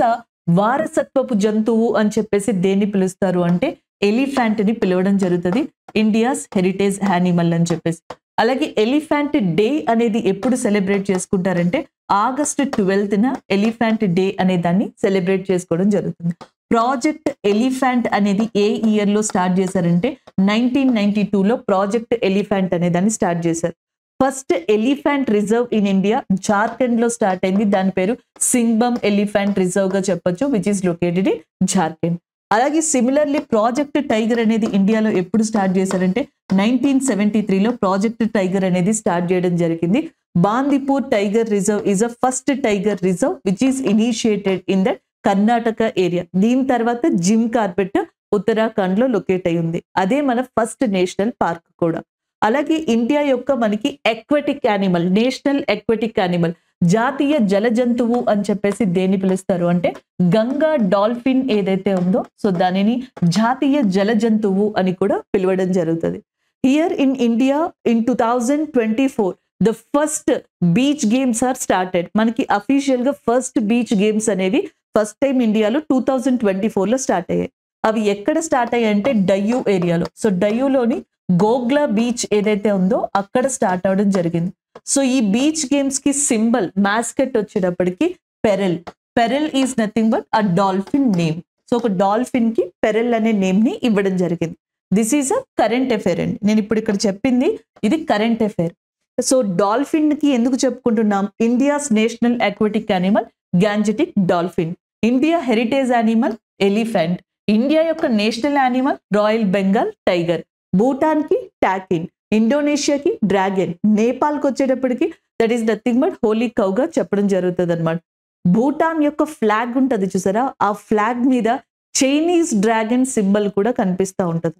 వారసత్వపు జంతువు అని చెప్పేసి దేన్ని పిలుస్తారు అంటే ఎలిఫెంట్ ని పిలవడం జరుగుతుంది, ఇండియాస్ హెరిటేజ్ యానిమల్ అని చెప్పేసి. అలాగే ఎలిఫెంట్ డే అనేది ఎప్పుడు సెలబ్రేట్ చేసుకుంటారంటే August 12న ఎలిఫెంట్ డే అనే దాన్ని సెలబ్రేట్ చేసుకోవడం జరుగుతుంది. ప్రాజెక్ట్ ఎలిఫెంట్ అనేది ఏ ఇయర్ లో స్టార్ట్ చేశారంటే 1992లో ప్రాజెక్ట్ ఎలిఫెంట్ అనే దాన్ని స్టార్ట్ చేశారు. First elephant reserve in India Jharkhand లో స్టార్ట్ అయింది. దాని పేరు సింగ్బమ్ ఎలిఫెంట్ రిజర్వ్ గా చెప్పొచ్చు, which is located in Jharkhand. అలాగే సిమిలర్లీ ప్రాజెక్ట్ టైగర్ అనేది ఇండియాలో ఎప్పుడు స్టార్ట్ చేశారంటే 1973లో ప్రాజెక్ట్ టైగర్ అనేది స్టార్ట్ చేయడం జరిగింది. Bandipur tiger reserve is a first tiger reserve which is initiated in the Karnataka area. దీని తర్వాత జిమ్ కార్బెట్ ఉత్తరాఖండ్ లో లొకేట్ అయి ఉంది. అదే మన ఫస్ట్ నేషనల్ పార్క్ కూడా. అలాగే ఇండియా యొక్క మనకి ఎక్వటిక్ యానిమల్, నేషనల్ ఎక్వటిక్ యానిమల్, జాతీయ జల జంతువు అని చెప్పేసి దేన్ని పిలుస్తారు అంటే గంగా డాల్ఫిన్ ఏదైతే ఉందో సో దానిని జాతీయ జల జంతువు అని కూడా పిలవడం జరుగుతుంది. Here in India in 2024 the first beach games are started. మనకి అఫీషియల్ గా ఫస్ట్ బీచ్ గేమ్స్ అనేవి ఫస్ట్ టైం ఇండియాలో 2024లో స్టార్ట్ అయ్యాయి. అవి ఎక్కడ స్టార్ట్ అయ్యాయి అంటే డయ్యూ ఏరియాలో. సో డయ్యూలోని గోగ్లా బీచ్ ఏదైతే ఉందో అక్కడ స్టార్ట్ అవడం జరిగింది. సో ఈ బీచ్ గేమ్స్ కి సింబల్ మాస్కెట్ వచ్చేటప్పటికి Pearl. Pearl is nothing but a dolphin name. So ఒక డాల్ఫిన్ కి పెరెల్ అనే నేమ్ ని ఇవ్వడం జరిగింది. This is a current affair అండి. నేను ఇప్పుడు ఇక్కడ చెప్పింది ఇది కరెంట్ అఫైర్. సో డాల్ఫిన్ కి ఎందుకు చెప్పుకుంటున్నాం? India's national aquatic animal Gangetic dolphin, India heritage animal elephant, India యొక్క national animal royal Bengal tiger, Bhutan కి టాకిన్, ఇండోనేషియాకి డ్రాగన్, నేపాల్కి వచ్చేటప్పటికి that is nothing but holy కౌగా చెప్పడం జరుగుతుంది అనమాట. భూటాన్ యొక్క ఫ్లాగ్ ఉంటుంది చూసారా, ఆ ఫ్లాగ్ మీద చైనీస్ డ్రాగన్ సింబల్ కూడా కనిపిస్తూ ఉంటుంది.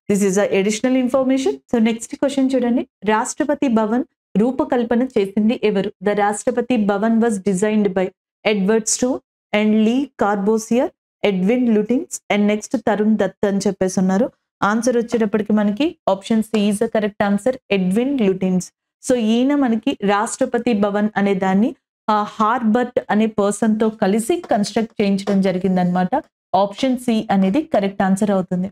This is additional information. So next question చూడండి. రాష్ట్రపతి భవన్ రూపకల్పన చేసింది ఎవరు? The Rashtrapati Bhavan was designed by Edward Stone and Le Corbusier, Edwin Lutyens and next Tarun Dutt అని చెప్పేసి ఉన్నారు. ఆన్సర్ వచ్చేటప్పటికి మనకి option C is the correct answer, Edwin Lutyens. So ఈయన మనకి రాష్ట్రపతి భవన్ అనే దాన్ని హార్బర్ట్ అనే పర్సన్ తో కలిసి కన్స్ట్రక్ట్ చేయించడం జరిగింది అనమాట. ఆప్షన్ సి అనేది కరెక్ట్ ఆన్సర్ అవుతుంది.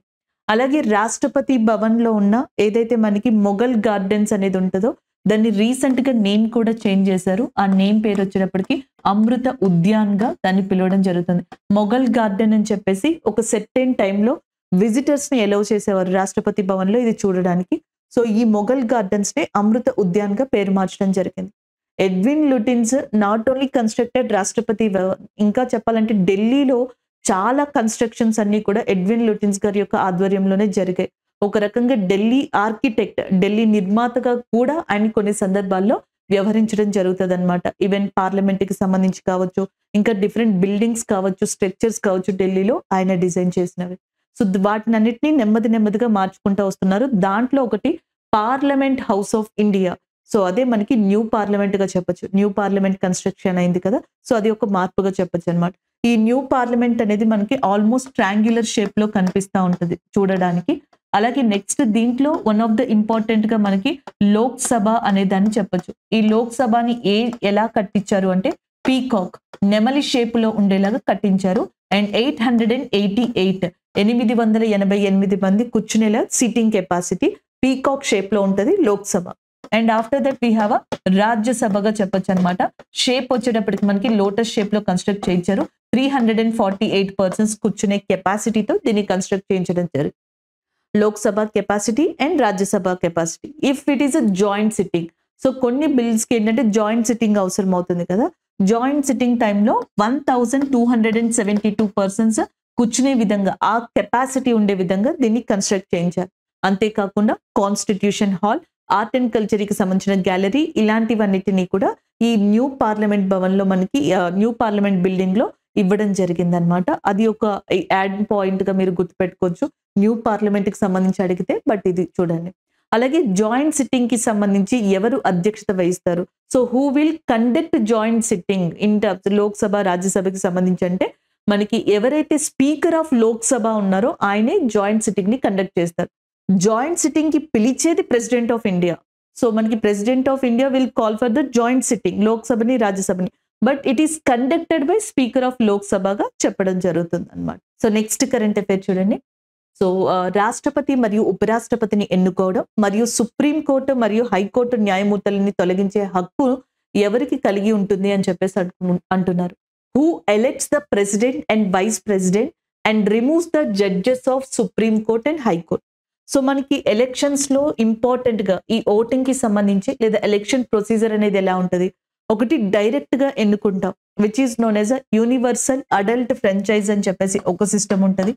అలాగే రాష్ట్రపతి భవన్ లో ఉన్న ఏదైతే మనకి మొఘల్ గార్డెన్స్ అనేది ఉంటుందో దాన్ని రీసెంట్ గా నేమ్ కూడా చేంజ్ చేశారు. ఆ నేమ్ పేరు వచ్చేటప్పటికి అమృత ఉద్యాన్ గా దాన్ని పిలవడం జరుగుతుంది. మొఘల్ గార్డెన్ అని చెప్పేసి ఒక సెర్టైన్ టైంలో విజిటర్స్ ని అలౌ చేసేవారు రాష్ట్రపతి భవన్ లో ఇది చూడడానికి. సో ఈ మొఘల్ గార్డెన్స్ ని అమృత ఉద్యాన్ గా పేరు మార్చడం జరిగింది. Edwin లుటిన్స్ not only constructed Rashtrapati Bhavan, ఇంకా చెప్పాలంటే ఢిల్లీలో చాలా కన్స్ట్రక్షన్స్ అన్ని కూడా ఎడ్విన్ లుటిన్స్ గారి యొక్క ఆధ్వర్యంలోనే జరిగాయి. ఒక రకంగా ఢిల్లీ ఆర్కిటెక్ట్, ఢిల్లీ నిర్మాతగా కూడా ఆయన కొన్ని సందర్భాల్లో వ్యవహరించడం జరుగుతుంది అనమాట. ఈవెన్ పార్లమెంట్ కి సంబంధించి కావచ్చు, ఇంకా డిఫరెంట్ బిల్డింగ్స్ కావచ్చు, స్ట్రక్చర్స్ కావచ్చు, ఢిల్లీలో ఆయన డిజైన్ చేసినవి. సో వాటిని అన్నిటినీ నెమ్మదిగా మార్చుకుంటూ వస్తున్నారు. దాంట్లో ఒకటి parliament house of India. So అదే మనకి న్యూ పార్లమెంట్ గా చెప్పొచ్చు. న్యూ పార్లమెంట్ కన్స్ట్రక్షన్ అయింది కదా, సో అది ఒక మార్పుగా చెప్పొచ్చు అనమాట. ఈ న్యూ పార్లమెంట్ అనేది మనకి ఆల్మోస్ట్ ట్రాంగ్యులర్ షేప్ లో కనిపిస్తూ ఉంటుంది చూడడానికి. అలాగే నెక్స్ట్ దీంట్లో వన్ ఆఫ్ ద ఇంపార్టెంట్ గా మనకి లోక్ సభ అనే దాన్ని చెప్పొచ్చు. ఈ లోక్ సభని ఎలా కట్టించారు అంటే పీకాక్, నెమలి షేప్ లో ఉండేలాగా కట్టించారు. అండ్ 888 మంది కూర్చునేలా సీటింగ్ కెపాసిటీ పీకాక్ షేప్ లో ఉంటది Lok Sabha. And after that we have రాజ్యసభగా చెప్పొచ్చు అనమాట. షేప్ వచ్చేటప్పటికి మనకి లోటస్ షేప్ లో కన్స్ట్రక్ట్ చేయించారు. 348 పర్సన్స్ కూర్చునే కెపాసిటీతో దీన్ని కన్స్ట్రక్ట్ చేయించడం జరిగింది. Lok Sabha capacity and Rajya Sabha capacity if it is a joint sitting. So కొన్ని బిల్స్ కి ఏంటంటే జాయింట్ సిట్టింగ్ అవసరం అవుతుంది కదా. జాయింట్ సిట్టింగ్ టైంలో 1272 పర్సన్స్ కూర్చునే విధంగా, ఆ కెపాసిటీ ఉండే విధంగా దీన్ని కన్స్ట్రక్ట్ చేయించారు. అంతేకాకుండా constitution hall, art and culture కి సంబంధించిన గ్యాలరీ, ఇలాంటివన్నిటినీ కూడా ఈ న్యూ పార్లమెంట్ భవన్ లో మనకి న్యూ పార్లమెంట్ బిల్డింగ్ లో ఇవ్వడం జరిగింది అనమాట. అది ఒక యాడ్ పాయింట్ గా మీరు గుర్తుపెట్టుకోవచ్చు న్యూ పార్లమెంట్ కి సంబంధించి అడిగితే. బట్ ఇది చూడండి. అలాగే జాయింట్ సిట్టింగ్ కి సంబంధించి ఎవరు అధ్యక్షత వహిస్తారు? So who will conduct joint sitting in Lok Sabha రాజ్యసభకి సంబంధించి అంటే మనకి ఎవరైతే స్పీకర్ ఆఫ్ లోక్సభ ఉన్నారో ఆయనే జాయింట్ సిట్టింగ్ ని కండక్ట్ చేస్తారు. జాయింట్ సిట్టింగ్ కి పిలిచేది ప్రెసిడెంట్ ఆఫ్ ఇండియా. సో మనకి president of India will call for the joint sitting లోక్సభని రాజ్యసభని, but it is conducted by speaker of లోక్సభగా చెప్పడం జరుగుతుంది అనమాట. సో నెక్స్ట్ కరెంట్ అఫైర్ చూడండి. సో రాష్ట్రపతి మరియు ఉపరాష్ట్రపతిని ఎన్నుకోవడం మరియు సుప్రీం కోర్టు మరియు హైకోర్టు న్యాయమూర్తులని తొలగించే హక్కు ఎవరికి కలిగి ఉంటుంది అని చెప్పేసి అంటున్నారు. Who elects the president and vice president and removes the judges of supreme court and high court. So మనకి ఎలక్షన్స్ లో ఇంపార్టెంట్ గా ఈ ఓటింగ్ కి సంబంధించి లేదా ఎలక్షన్ ప్రొసీజర్ అనేది ఎలా ఉంటది, ఒకటి డైరెక్ట్ గా ఎన్నుకుంటాం which is known as a universal adult franchise అని చెప్పేసి ఒక సిస్టమ్ ఉంటది.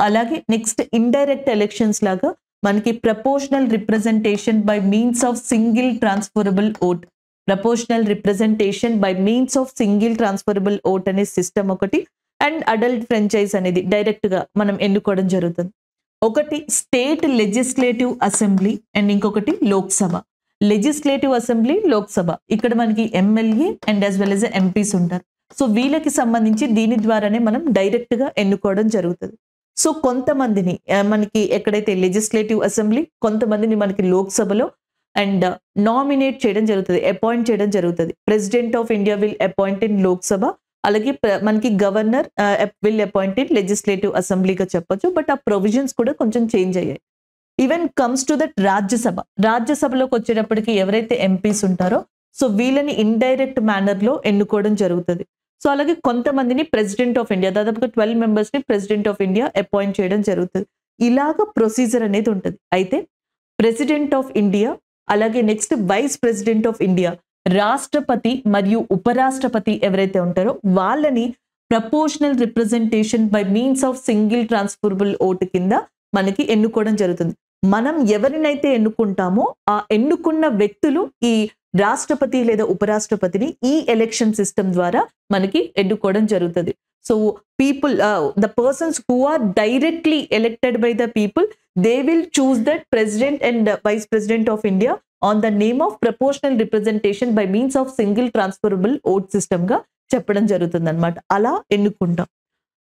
అలాగే నెక్స్ట్ ఇండైరెక్ట్ ఎలక్షన్స్ లాగా మనకి proportional representation by means of single transferable vote, proportional representation by means of single transferable vote అనే సిస్టమ్ ఒకటి, అండ్ అడల్ట్ ఫ్రాంచైజ్ అనేది డైరెక్ట్ గా మనం ఎన్నుకోవడం జరుగుతుంది. ఒకటి స్టేట్ లెజిస్లేటివ్ అసెంబ్లీ అండ్ ఇంకొకటి లోక్సభ. లెజిస్లేటివ్ అసెంబ్లీ, లోక్సభ ఇక్కడ మనకి MLA and as well as MPs ఉంటారు. సో వీళ్ళకి సంబంధించి దీని ద్వారానే మనం డైరెక్ట్ గా ఎన్నుకోవడం జరుగుతుంది. సో కొంతమందిని మనకి ఎక్కడైతే లెజిస్లేటివ్ అసెంబ్లీ, కొంతమందిని మనకి లోక్సభలో అండ్ నామినేట్ చేయడం జరుగుతుంది, అపాయింట్ చేయడం జరుగుతుంది. President of India will appoint in Lok Sabha, అలాగే మనకి governor will appoint in legislative అసెంబ్లీగా చెప్పొచ్చు. బట్ ఆ ప్రొవిజన్స్ కూడా కొంచెం చేంజ్ అయ్యాయి. Even comes to that Rajya Sabha, రాజ్యసభలోకి వచ్చేటప్పటికి ఎవరైతే ఎంపీస్ ఉంటారో సో వీళ్ళని ఇండైరెక్ట్ మేనర్ లో ఎన్నుకోవడం జరుగుతుంది. సో అలాగే కొంతమందిని ప్రెసిడెంట్ ఆఫ్ ఇండియా, దాదాపుగా 12 మెంబర్స్ ని ప్రెసిడెంట్ ఆఫ్ ఇండియా అపాయింట్ చేయడం జరుగుతుంది. ఇలాగ ప్రొసీజర్ అనేది ఉంటుంది. అయితే ప్రెసిడెంట్ ఆఫ్ ఇండియా, అలాగే next vice president of India, రాష్ట్రపతి మరియు ఉపరాష్ట్రపతి ఎవరైతే ఉంటారో వాళ్ళని proportional representation by means of single transferable vote కింద మనకి ఎన్నుకోవడం జరుగుతుంది. మనం ఎవరినైతే ఎన్నుకుంటామో ఆ ఎన్నుకున్న వ్యక్తులు ఈ రాష్ట్రపతి లేదా ఉపరాష్ట్రపతిని ఈ ఎలక్షన్ సిస్టమ్ ద్వారా మనకి ఎన్నుకోవడం జరుగుతుంది. So people, the persons who are directly elected by the people, they will choose that president and vice president of India on the name of proportional representation by means of single transferable vote system గా చెప్పడం జరుగుతుంది అనమాట. అలా ఎన్నుకుంటాం.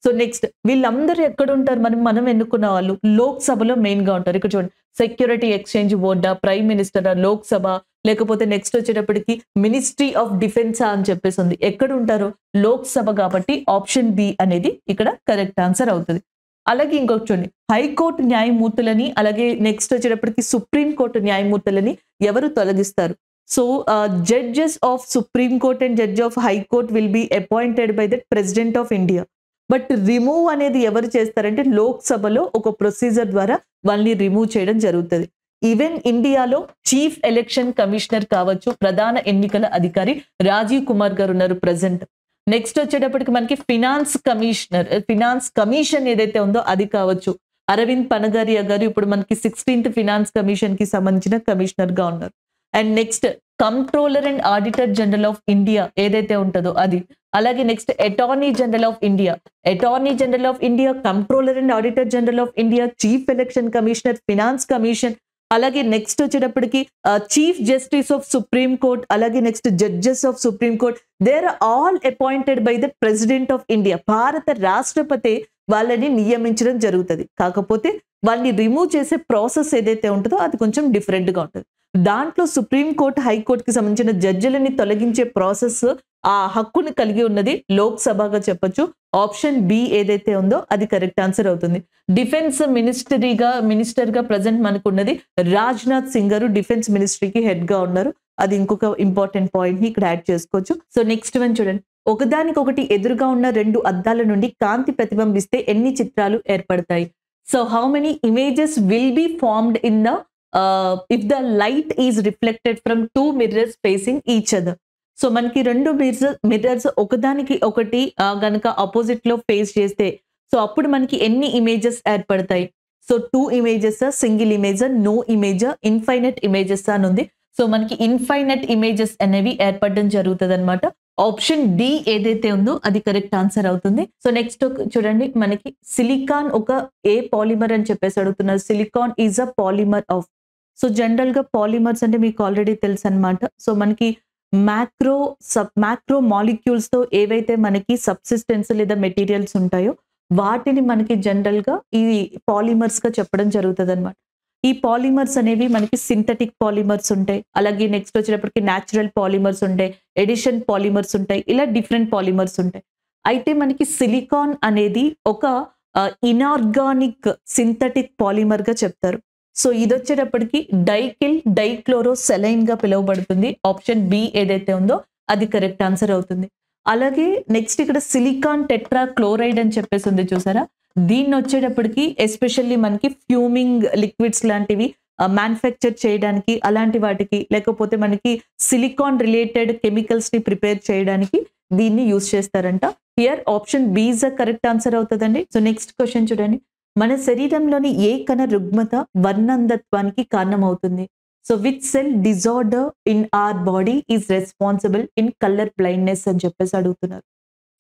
సో నెక్స్ట్ వీళ్ళందరూ ఎక్కడ ఉంటారు, మనం ఎన్నుకున్న వాళ్ళు లోక్సభలో మెయిన్ గా ఉంటారు. ఇక్కడ చూడండి, సెక్యూరిటీ ఎక్స్చేంజ్ బోర్డా, ప్రైమ్ మినిస్టర్, లోక్సభ, లేకపోతే నెక్స్ట్ వచ్చేటప్పటికి మినిస్ట్రీ ఆఫ్ డిఫెన్స్ అని చెప్పేసి ఉంది. ఎక్కడ ఉంటారో లోక్సభ, కాబట్టి ఆప్షన్ బి అనేది ఇక్కడ కరెక్ట్ ఆన్సర్ అవుతుంది. అలాగే ఇంకొక చూడండి, హైకోర్టు న్యాయమూర్తులని అలాగే నెక్స్ట్ వచ్చేటప్పటికి సుప్రీం కోర్టు న్యాయమూర్తులని ఎవరు తొలగిస్తారు? So judges of supreme court and judge of high court will be appointed by the president of India. But remove అనేది ఎవరు చేస్తారంటే లోక్సభలో ఒక ప్రొసీజర్ ద్వారా వాళ్ళని రిమూవ్ చేయడం జరుగుతుంది. ఈవెన్ ఇండియాలో చీఫ్ ఎలక్షన్ కమిషనర్ కావచ్చు, ప్రధాన ఎన్నికల అధికారి రాజీవ్ కుమార్ గారు ఉన్నారు ప్రెసెంట్. నెక్స్ట్ వచ్చేటప్పటికి మనకి ఫినాన్స్ కమిషన్ ఏదైతే ఉందో అది కావచ్చు, అరవింద్ పనగారియా గారు ఇప్పుడు మనకి 16th ఫినాన్స్ కమిషన్ కి సంబంధించిన కమిషనర్ గా ఉన్నారు. And next controller and auditor general of India ఏదైతే ఉంటుందో అది, అలాగే next attorney general of India, controller and auditor general of India, chief election commissioner, finance commission, అలాగే నెక్స్ట్ వచ్చేటప్పటికి chief justice of supreme court, అలాగే next judges of supreme court, they are all appointed by the president of India. భారత రాష్ట్రపతి వాళ్ళని నియమించడం జరుగుతుంది. కాకపోతే వాళ్ళని రిమూవ్ చేసే ప్రాసెస్ ఏదైతే ఉంటుందో అది కొంచెం డిఫరెంట్ గా ఉంటుంది. దాంట్లో సుప్రీం కోర్ట్, హైకోర్టుకి సంబంధించిన జడ్జిలని తొలగించే ప్రాసెస్ ఆ హక్కుని కలిగి ఉన్నది లోక్సభగా చెప్పొచ్చు. ఆప్షన్ బి ఏదైతే ఉందో అది కరెక్ట్ ఆన్సర్ అవుతుంది. డిఫెన్స్ మినిస్టర్ గా ప్రజెంట్ మనకు ఉన్నది రాజ్నాథ్ సింగ్ గారు, డిఫెన్స్ మినిస్ట్రీకి హెడ్ గా ఉన్నారు. అది ఇంకొక ఇంపార్టెంట్ పాయింట్ ని ఇక్కడ యాడ్ చేసుకోవచ్చు. సో నెక్స్ట్ వన్ చూడండి, ఒకదానికొకటి ఎదురుగా ఉన్న 2 అద్దాల నుండి కాంతి ప్రతిబింబిస్తే ఎన్ని చిత్రాలు ఏర్పడతాయి? So how many images will be formed in the if the light is reflected from 2 mirrors facing each other. So మనకి 2 మిర్రర్స్ ఒకదానికి ఒకటి గనక ఆపోజిట్ లో ఫేస్ చేస్తే సో అప్పుడు మనకి ఎన్ని ఇమేజెస్ ఏర్పడతాయి? So 2 images, single image, no image, infinite images అని ఉంది. సో మనకి ఇన్ఫైనైట్ ఇమేజెస్ అనేవి ఏర్పడడం జరుగుతుంది అనమాట. ఆప్షన్ డి ఏదైతే ఉందో అది కరెక్ట్ ఆన్సర్ అవుతుంది. సో నెక్స్ట్ చూడండి, మనకి సిలికాన్ ఒక ఏ పాలిమర్ అని చెప్పేసి అడుగుతున్నారు. Silicon is a polymer of. So general గా పాలిమర్స్ అంటే మీకు ఆల్రెడీ తెలుసు అనమాట. సో మనకి మ్యాక్రో మాలిక్యూల్స్ తో ఏవైతే మనకి సబ్సిస్టెన్స్ లేదా మెటీరియల్స్ ఉంటాయో వాటిని మనకి జనరల్ గా ఈ పాలిమర్స్ గా చెప్పడం జరుగుతుంది అనమాట. ఈ పాలిమర్స్ అనేవి మనకి సింథటిక్ పాలిమర్స్ ఉంటాయి, అలాగే నెక్స్ట్ వచ్చేటప్పటికి న్యాచురల్ పాలిమర్స్ ఉంటాయి, ఎడిషన్ పాలిమర్స్ ఉంటాయి, ఇలా డిఫరెంట్ పాలిమర్స్ ఉంటాయి. అయితే మనకి సిలికాన్ అనేది ఒక ఇనార్గానిక్ సింథటిక్ పాలిమర్ గా చెప్తారు. సో ఇది వచ్చేటప్పటికి డైక్లోరోసెలైన్ గా పిలువబడుతుంది. ఆప్షన్ బి ఏదైతే ఉందో అది కరెక్ట్ ఆన్సర్ అవుతుంది. అలాగే నెక్స్ట్ ఇక్కడ సిలికాన్ టెట్రా క్లోరైడ్ అని చెప్పేసి ఉంది చూసారా. దీన్ని వచ్చేటప్పటికి ఎస్పెషల్లీ మనకి ఫ్యూమింగ్ లిక్విడ్స్ లాంటివి మ్యానుఫ్యాక్చర్ చేయడానికి, అలాంటి వాటికి, లేకపోతే మనకి సిలికాన్ రిలేటెడ్ కెమికల్స్ ని ప్రిపేర్ చేయడానికి దీన్ని యూజ్ చేస్తారంట. Here option B is the correct answer అవుతుందండి. సో నెక్స్ట్ క్వశ్చన్ చూడండి. మన శరీరంలోని ఏ కణ రుగ్మత వర్ణంధత్వానికి కారణమవుతుంది? So which cell disorder in our body is responsible in colour blindness అని చెప్పేసి అడుగుతున్నారు.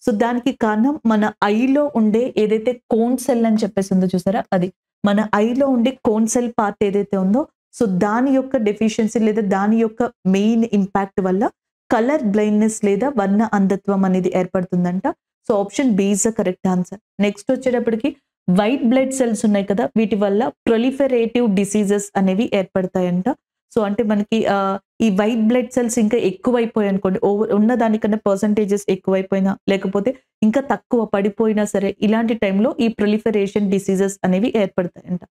సో దానికి కారణం మన ఐలో ఉండే ఏదైతే కోన్ సెల్ అని చెప్పేసి ఉందో చూసారా, అది మన ఐలో ఉండే కోన్ సెల్ పార్ట్ ఏదైతే ఉందో, సో దాని యొక్క డెఫిషియన్సీ లేదా దాని యొక్క మెయిన్ ఇంపాక్ట్ వల్ల కలర్ బ్లైండ్నెస్ లేదా వర్ణ అంధత్వం అనేది ఏర్పడుతుందంట. So option B is the correct answer. Next వచ్చేటప్పటికి వైట్ బ్లడ్ సెల్స్ ఉన్నాయి కదా, వీటి వల్ల ప్రొలిఫెరేటివ్ డిసీజెస్ అనేవి ఏర్పడతాయంట. సో అంటే మనకి ఈ వైట్ బ్లడ్ సెల్స్ ఇంకా ఎక్కువైపోయాయి అనుకోండి, ఉన్న దానికన్నా పర్సంటేజెస్ ఎక్కువైపోయినా లేకపోతే ఇంకా తక్కువ పడిపోయినా సరే, ఇలాంటి టైంలో ఈ ప్రొలిఫెరేషన్ డిసీజెస్ అనేవి ఏర్పడతాయంట.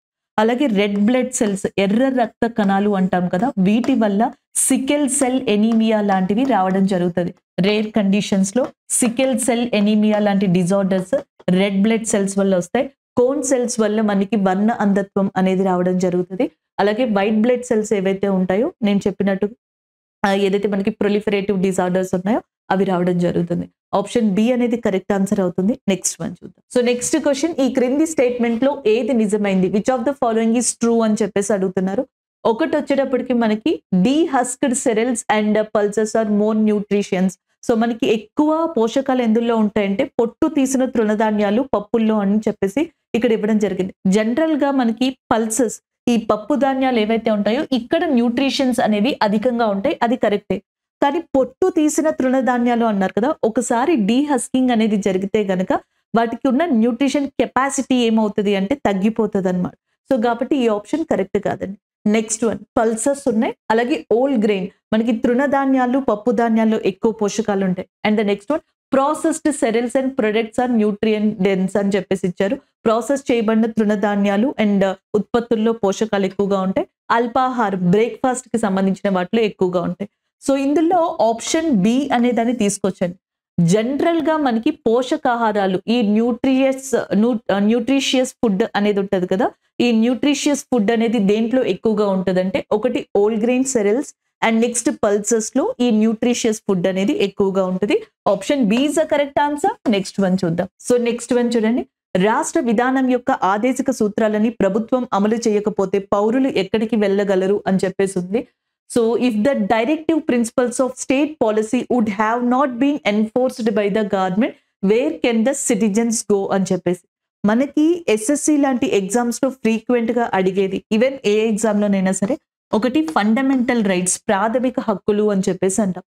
అలాగే రెడ్ బ్లడ్ సెల్స్, ఎర్ర రక్త కణాలు అంటాం కదా, వీటి వల్ల సికెల్ సెల్ ఎనీమియా లాంటివి రావడం జరుగుతుంది. రేర్ కండిషన్స్ లో సికెల్ సెల్ ఎనీమియా లాంటి డిజార్డర్స్ రెడ్ బ్లడ్ సెల్స్ వల్ల వస్తాయి. కోన్ సెల్స్ వల్ల మనకి వర్ణ అంధత్వం అనేది రావడం జరుగుతుంది. అలాగే వైట్ బ్లడ్ సెల్స్ ఏవైతే ఉంటాయో నేను చెప్పినట్టు ఏదైతే మనకి ప్రొలిఫరేటివ్ డిజార్డర్స్ ఉన్నాయో అవి రావడం జరుగుతుంది. ఆప్షన్ బి అనేది కరెక్ట్ ఆన్సర్ అవుతుంది. నెక్స్ట్ వన్ చూద్దాం. సో నెక్స్ట్ క్వశ్చన్, ఈ క్రింది స్టేట్మెంట్ లో ఏది నిజమైంది? Which of the following is true అని చెప్పేసి అడుగుతున్నారు. ఒకటి వచ్చేటప్పటికి మనకి dehusked cereals and pulses are more nutritious. So మనకి ఎక్కువ పోషకాలు ఎందులో ఉంటాయంటే పొట్టు తీసిన తృణధాన్యాలు, పప్పుల్లో అని చెప్పేసి ఇక్కడ ఇవ్వడం జరిగింది. జనరల్ గా మనకి పల్సెస్, ఈ పప్పు ధాన్యాలు ఏవైతే ఉంటాయో ఇక్కడ న్యూట్రిషన్స్ అనేవి అధికంగా ఉంటాయి, అది కరెక్టే. కానీ పొట్టు తీసిన తృణధాన్యాలు అన్నారు కదా, ఒకసారి డీహస్కింగ్ అనేది జరిగితే గనక వాటికి ఉన్న న్యూట్రిషన్ కెపాసిటీ ఏమవుతుంది అంటే తగ్గిపోతుంది అనమాట. సో కాబట్టి ఈ ఆప్షన్ కరెక్ట్ కాదండి. నెక్స్ట్ వన్, పల్సెస్ ఉన్నాయి, అలాగే ఓల్ గ్రెయిన్, మనకి తృణధాన్యాలు, పప్పు ధాన్యాల్లో ఎక్కువ పోషకాలు ఉంటాయి. And the next one, processed cereals and products are nutrient dense అని చెప్పేసి ఇచ్చారు. ప్రాసెస్ చేయబడిన తృణధాన్యాలు అండ్ ఉత్పత్తుల్లో పోషకాలు ఎక్కువగా ఉంటాయి. అల్పాహారం, బ్రేక్ఫాస్ట్ కి సంబంధించిన వాటిలో ఎక్కువగా ఉంటాయి. సో ఇందులో ఆప్షన్ బి అనే దాన్ని తీసుకొచ్చాను. జనరల్ గా మనకి పోషకాహారాలు, ఈ న్యూట్రిషియస్ ఫుడ్ అనేది ఉంటది కదా, ఈ న్యూట్రిషియస్ ఫుడ్ అనేది దేంట్లో ఎక్కువగా ఉంటదంటే ఒకటి whole grain cereals and next pulses లో ఈ న్యూట్రిషియస్ ఫుడ్ అనేది ఎక్కువగా ఉంటుంది. Option B is the correct answer. Next one చూద్దాం. సో నెక్స్ట్ వన్ చూడండి. రాష్ట్ర విధానం యొక్క ఆదేశిక సూత్రాలని ప్రభుత్వం అమలు చేయకపోతే పౌరులు ఎక్కడికి వెళ్ళగలరు అని చెప్పేసి ఉంది. So if the directive principles of state policy would have not been enforced by the government, where can the citizens go అని చెప్పేసి మనకి ఎస్ఎస్సి లాంటి ఎగ్జామ్స్ లో ఫ్రీక్వెంట్ గా అడిగేది, ఈవెన్ ఏ ఎగ్జామ్ లోనైనా సరే, ఒకటి ఫండమెంటల్ రైట్స్, ప్రాథమిక హక్కులు అని చెప్పేసి అంటాం.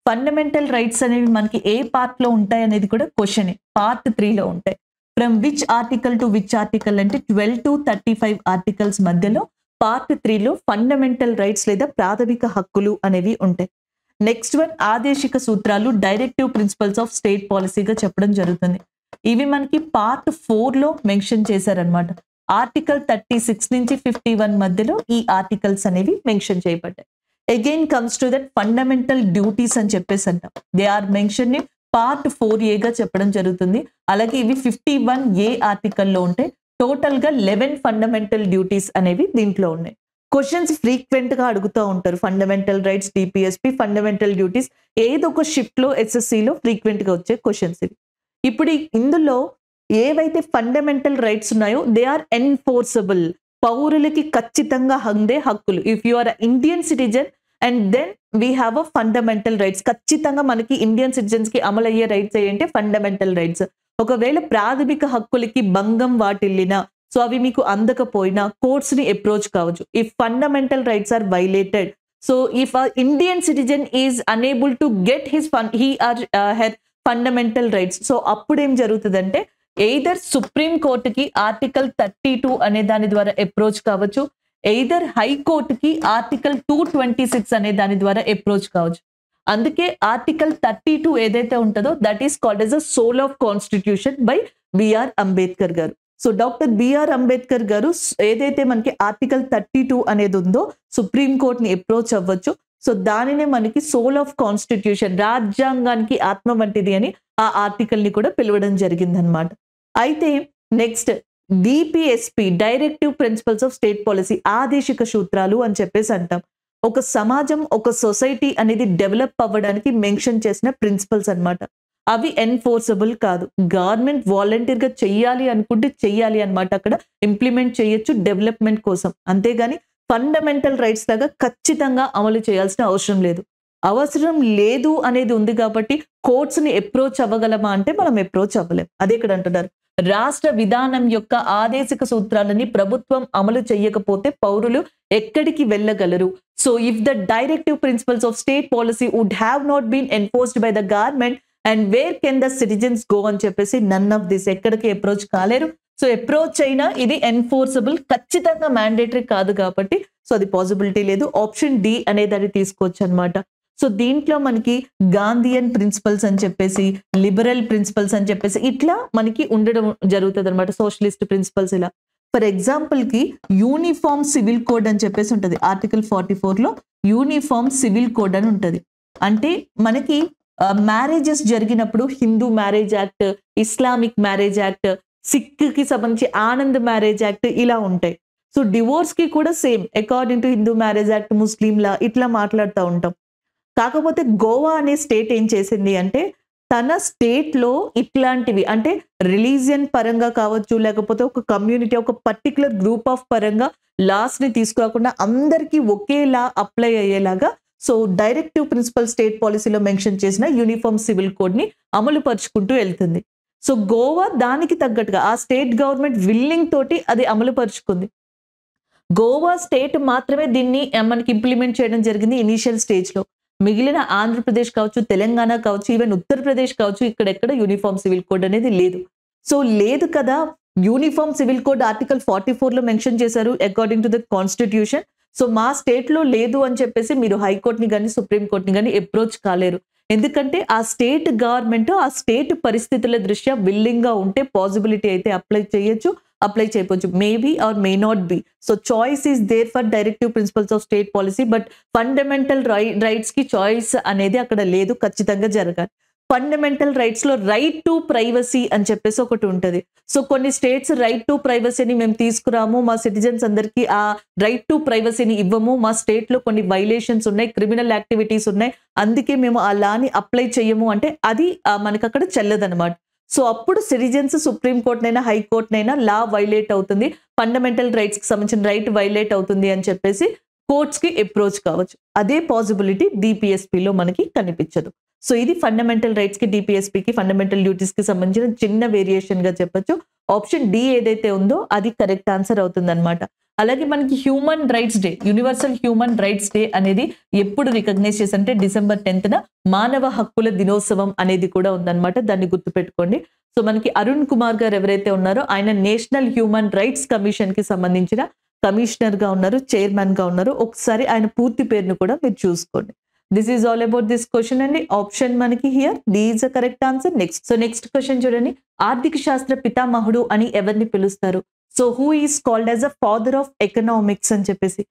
ఫండమెంటల్ రైట్స్ అనేవి మనకి ఏ పార్ట్ లో ఉంటాయి అనేది కూడా క్వశ్చన్. పార్ట్ 3 లో ఉంటాయి. From which article to which article అంటే 12 to 35 ఆర్టికల్స్ మధ్యలో పార్ట్ 3 లో ఫండమెంటల్ రైట్స్ లేదా ప్రాథమిక హక్కులు అనేవి ఉంటాయి. నెక్స్ట్ వన్, ఆదేశిక సూత్రాలు, డైరెక్టివ్ ప్రిన్సిపల్స్ ఆఫ్ స్టేట్ పాలసీగా చెప్పడం జరుగుతుంది. ఇవి మనకి పార్ట్ 4 లో మెన్షన్ చేశారనమాట. ఆర్టికల్ 36 నుంచి 51 మధ్యలో ఈ ఆర్టికల్స్ అనేవి మెన్షన్ చేయబడ్డాయి. Again comes to that fundamental duties అని చెప్పేసి అంటాం. They are mention in part 4A గా చెప్పడం జరుగుతుంది. అలాగే ఇవి 51A ఆర్టికల్లో ఉంటాయి. టోటల్ గా 11 ఫండమెంటల్ డ్యూటీస్ అనేవి దీంట్లో ఉన్నాయి. క్వశ్చన్స్ ఫ్రీక్వెంట్ గా అడుగుతూ ఉంటారు. Fundamental rights, DPSP, fundamental duties, ఏదో ఒక షిఫ్ట్ లో ఎస్ఎస్సిలో ఫ్రీక్వెంట్ గా వచ్చే క్వశ్చన్స్ ఇవి. ఇప్పుడు ఇందులో ఏవైతే ఫండమెంటల్ రైట్స్ ఉన్నాయో దే ఆర్ ఎన్ఫోర్సబుల్, పౌరులకి ఖచ్చితంగా అందే హక్కులు. If you are Indian citizen and then we have a fundamental rights, ఖచ్చితంగా మనకి ఇండియన్ సిటిజన్స్ కి అమలు అయ్యే రైట్స్ ఏంటంటే ఫండమెంటల్ రైట్స్. ఒకవేళ ప్రాథమిక హక్కులకి భంగం వాటిల్లినా, సో అవి మీకు అందకపోయినా కోర్ట్స్ ని అప్రోచ్ కావచ్చు. If fundamental rights are violated, so if Indian citizen is unable to get her fundamental rights, so అప్పుడు ఏం జరుగుతుందంటే ఎయిదర్ సుప్రీం కోర్టుకి ఆర్టికల్ 32 అనే దాని ద్వారా అప్రోచ్ కావచ్చు, ఎయిదర్ హైకోర్టుకి ఆర్టికల్ 226 అనే దాని ద్వారా అప్రోచ్ కావచ్చు. అందుకే ఆర్టికల్ 32 ఏదైతే ఉంటుందో that is called as a soul of constitution by B R Ambedkar గారు. సో డాక్టర్ బిఆర్ అంబేద్కర్ గారు ఏదైతే మనకి ఆర్టికల్ 32 అనేది ఉందో సుప్రీం కోర్టుని అప్రోచ్ అవ్వచ్చు. సో దానినే మనకి సోల్ ఆఫ్ కాన్స్టిట్యూషన్, రాజ్యాంగానికి ఆత్మ వంటిది అని ఆ ఆర్టికల్ ని కూడా పిలవడం జరిగిందనమాట. అయితే next DPSP, directive principles of state policy, ఆదేశిక సూత్రాలు అని చెప్పేసి అంటాం. ఒక సమాజం, ఒక సొసైటీ అనేది డెవలప్ అవ్వడానికి మెన్షన్ చేసిన ప్రిన్సిపల్స్ అన్నమాట. అవి ఎన్ఫోర్సబుల్ కాదు. గవర్నమెంట్ వాలంటీర్ గా చెయ్యాలి అనుకుంటే చెయ్యాలి అన్నమాట. అక్కడ ఇంప్లిమెంట్ చేయొచ్చు డెవలప్మెంట్ కోసం. అంతేగాని ఫండమెంటల్ రైట్స్ లాగా ఖచ్చితంగా అమలు చేయాల్సిన అవసరం లేదు. అవసరం లేదు అనేది ఉంది కాబట్టి కోర్ట్స్ ని అప్రోచ్ అవ్వగలమా అంటే మనం అప్రోచ్ అవ్వలేం. అదే ఇక్కడ అంటున్నారు. రాష్ట్ర విధానం యొక్క ఆదేశిక సూత్రాలని ప్రభుత్వం అమలు చేయకపోతే పౌరులు ఎక్కడికి వెళ్ళగలరు? So if the directive principles of state policy would have not been enforced by the government and where can the citizens go అని చెప్పేసి నన్ ఆఫ్ దిస్, ఎక్కడికి అప్రోచ్ కాలేరు. సో అప్రోచ్ అయినా ఇది ఎన్ఫోర్సబుల్, ఖచ్చితంగా మ్యాండేటరీ కాదు కాబట్టి సో అది పాసిబిలిటీ లేదు. ఆప్షన్ డి అనేది అది తీసుకోవచ్చు అనమాట. సో దీంట్లో మనకి గాంధీయన్ ప్రిన్సిపల్స్ అని చెప్పేసి, లిబరల్ ప్రిన్సిపల్స్ అని చెప్పేసి ఇట్లా మనకి ఉండడం జరుగుతుంది అనమాట. సోషలిస్ట్ ప్రిన్సిపల్స్ ఇలా. ఫర్ ఎగ్జాంపుల్ కి యూనిఫామ్ సివిల్ కోడ్ అని చెప్పేసి ఉంటుంది. ఆర్టికల్ 44 లో యూనిఫామ్ సివిల్ కోడ్ అని ఉంటుంది. అంటే మనకి మ్యారేజెస్ జరిగినప్పుడు Hindu marriage act, Islamic marriage act, Sikh కి సంబంధించి ఆనంద్ మ్యారేజ్ యాక్ట్ ఇలా ఉంటాయి. సో డివోర్స్ కి కూడా same according to Hindu marriage act, Muslim law ఇట్లా మాట్లాడుతూ ఉంటాం. కాకపోతే గోవా అనే స్టేట్ ఏం చేసింది అంటే తన స్టేట్ లో ఇట్లాంటివి అంటే రిలీజియన్ పరంగా కావచ్చు, లేకపోతే ఒక కమ్యూనిటీ, ఒక పర్టికులర్ గ్రూప్ ఆఫ్ పరంగా లాస్ ని తీసుకోకుండా అందరికీ ఒకేలా అప్లై అయ్యేలాగా సో డైరెక్టివ్ ప్రిన్సిపల్ స్టేట్ పాలసీలో మెన్షన్ చేసిన యూనిఫామ్ సివిల్ కోడ్ ని అమలు పరుచుకుంటూ వెళ్తుంది. సో గోవా దానికి తగ్గట్టుగా ఆ స్టేట్ గవర్నమెంట్ విల్లింగ్ తోటి అది అమలు పరుచుకుంది. గోవా స్టేట్ మాత్రమే దీన్ని మనకి ఇంప్లిమెంట్ చేయడం జరిగింది ఇనీషియల్ స్టేజ్ లో. మిగిలిన ఆంధ్రప్రదేశ్ కావచ్చు, తెలంగాణ కావచ్చు, ఈవెన్ ఉత్తరప్రదేశ్ కావచ్చు, ఇక్కడెక్కడ యూనిఫామ్ సివిల్ కోడ్ అనేది లేదు. సో లేదు కదా, యూనిఫామ్ సివిల్ కోడ్ ఆర్టికల్ 44 లో మెన్షన్ చేశారు according to the constitution. So మా స్టేట్ లో లేదు అని చెప్పేసి మీరు హైకోర్టుని కానీ సుప్రీం కోర్టుని కానీ అప్రోచ్ కాలేరు. ఎందుకంటే ఆ స్టేట్ గవర్నమెంట్ ఆ స్టేట్ పరిస్థితుల దృష్ట్యా విల్లింగ్ గా ఉంటే పాసిబిలిటీ అయితే అప్లై చేయొచ్చు, అప్లై చేయవచ్చు, maybe or may not be. So choice is there for directive principles of state policy. But fundamental rights కి చాయిస్ అనేది అక్కడ లేదు, ఖచ్చితంగా జరగాలి. ఫండమెంటల్ రైట్స్ లో రైట్ టు ప్రైవసీ అని చెప్పేసి ఒకటి ఉంటుంది. సో కొన్ని స్టేట్స్ రైట్ టు ప్రైవసీని మేము తీసుకురాము, మా సిటిజన్స్ అందరికీ ఆ రైట్ టు ప్రైవసీని ఇవ్వము, మా స్టేట్ లో కొన్ని వైలేషన్స్ ఉన్నాయి, క్రిమినల్ యాక్టివిటీస్ ఉన్నాయి, అందుకే మేము ఆ లాని అప్లై చేయము అంటే అది మనకి అక్కడ చెల్లదనమాట. సో అప్పుడు సిటిజన్స్ సుప్రీం కోర్టునైనా హైకోర్టునైనా లా వైలేట్ అవుతుంది, ఫండమెంటల్ రైట్స్ కి సంబంధించిన రైట్ వైలేట్ అవుతుంది అని చెప్పేసి కోర్ట్స్ కి అప్రోచ్ కావచ్చు. అదే పాసిబిలిటీ డిపిఎస్పిలో మనకి కనిపించదు. సో ఇది ఫండమెంటల్ రైట్స్ కి, డిపిఎస్పికి, ఫండమెంటల్ డ్యూటీస్ కి సంబంధించిన చిన్న వేరియేషన్ గా చెప్పొచ్చు. ఆప్షన్ డి ఏదైతే ఉందో అది కరెక్ట్ ఆన్సర్ అవుతుంది అనమాట. అలాగే మనకి human rights day, universal human rights day అనేది ఎప్పుడు రికగ్నైజ్ చేశారంటే December 10th మానవ హక్కుల దినోత్సవం అనేది కూడా ఉందన్నమాట. దాన్ని గుర్తుపెట్టుకోండి. సో మనకి అరుణ్ కుమార్ గారు ఎవరైతే ఉన్నారో ఆయన నేషనల్ హ్యూమన్ రైట్స్ కమిషన్ కి సంబంధించిన కమిషనర్ గా ఉన్నారు, చైర్మన్ గా ఉన్నారు. ఒకసారి ఆయన పూర్తి పేరును కూడా మీరు చూసుకోండి. This is all about this question అండి. ఆప్షన్ మనకి here D is a correct answer. Next question చూడండి. ఆర్థిక శాస్త్ర పితామహుడు అని ఎవరిని పిలుస్తారు? So who is called as a father of economics అని చెప్పేసి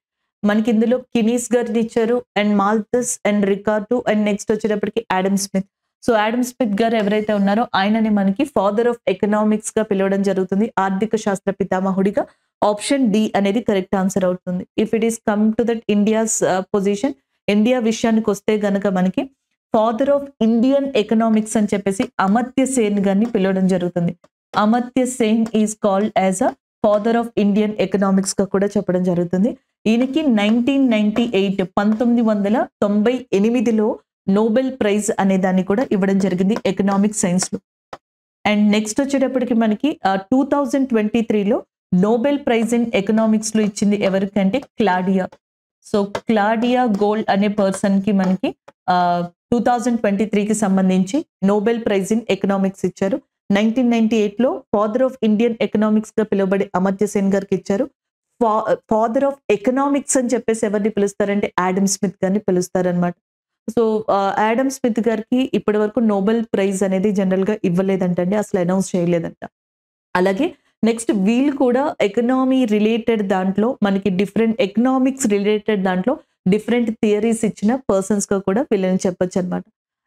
మనకి ఇందులో కినీస్ గారిని ఇచ్చారు, and Malthus and Ricardo, and next వచ్చేటప్పటికి Adam Smith. So Adam Smith గారు ఎవరైతే ఉన్నారో ఆయనని మనకి ఫాదర్ ఆఫ్ ఎకనామిక్స్ గా పిలవడం జరుగుతుంది, ఆర్థిక శాస్త్ర పితామహుడిగా. ఆప్షన్ డి అనేది కరెక్ట్ ఆన్సర్ అవుతుంది. If it is come to that India's position, India విషయానికి వస్తే గనక మనకి ఫాదర్ ఆఫ్ ఇండియన్ ఎకనామిక్స్ అని చెప్పేసి అమర్త్య సేన్ గారిని పిలవడం జరుగుతుంది. Amartya Sen is called as a father of Indian economics గా కూడా చెప్పడం జరుగుతుంది. ఈయనకి 1998లో నోబెల్ ప్రైజ్ అనే దాన్ని కూడా ఇవ్వడం జరిగింది ఎకనామిక్ సైన్స్ లో. అండ్ నెక్స్ట్ వచ్చేటప్పటికి మనకి 2023లో నోబెల్ ప్రైజ్ ఇన్ ఎకనామిక్స్ లో ఇచ్చింది ఎవరికంటే క్లాడియా. సో క్లాడియా గోల్డ్ అనే పర్సన్ కి మనకి 2023కి సంబంధించి నోబెల్ ప్రైజ్ ఇన్ ఎకనామిక్స్ ఇచ్చారు. 1998లో ఫాదర్ ఆఫ్ ఇండియన్ ఎకనామిక్స్ గా పిలువబడే అమర్త్య సేన్ గారికి ఇచ్చారు. ఫాదర్ ఆఫ్ ఎకనామిక్స్ అని చెప్పేసి ఎవరిని పిలుస్తారంటే ఆడమ్ స్మిత్ గారిని పిలుస్తారనమాట. సో ఆడమ్ స్మిత్ గారికి ఇప్పటి వరకు నోబెల్ ప్రైజ్ అనేది జనరల్ గా ఇవ్వలేదంటండి, అసలు అనౌన్స్ చేయలేదంట. అలాగే నెక్స్ట్ వీళ్ళు కూడా ఎకనామీ రిలేటెడ్ దాంట్లో మనకి డిఫరెంట్ ఎకనామిక్స్ రిలేటెడ్ దాంట్లో డిఫరెంట్ థియరీస్ ఇచ్చిన పర్సన్స్ గా కూడా వీళ్ళని చెప్పొచ్చు అనమాట.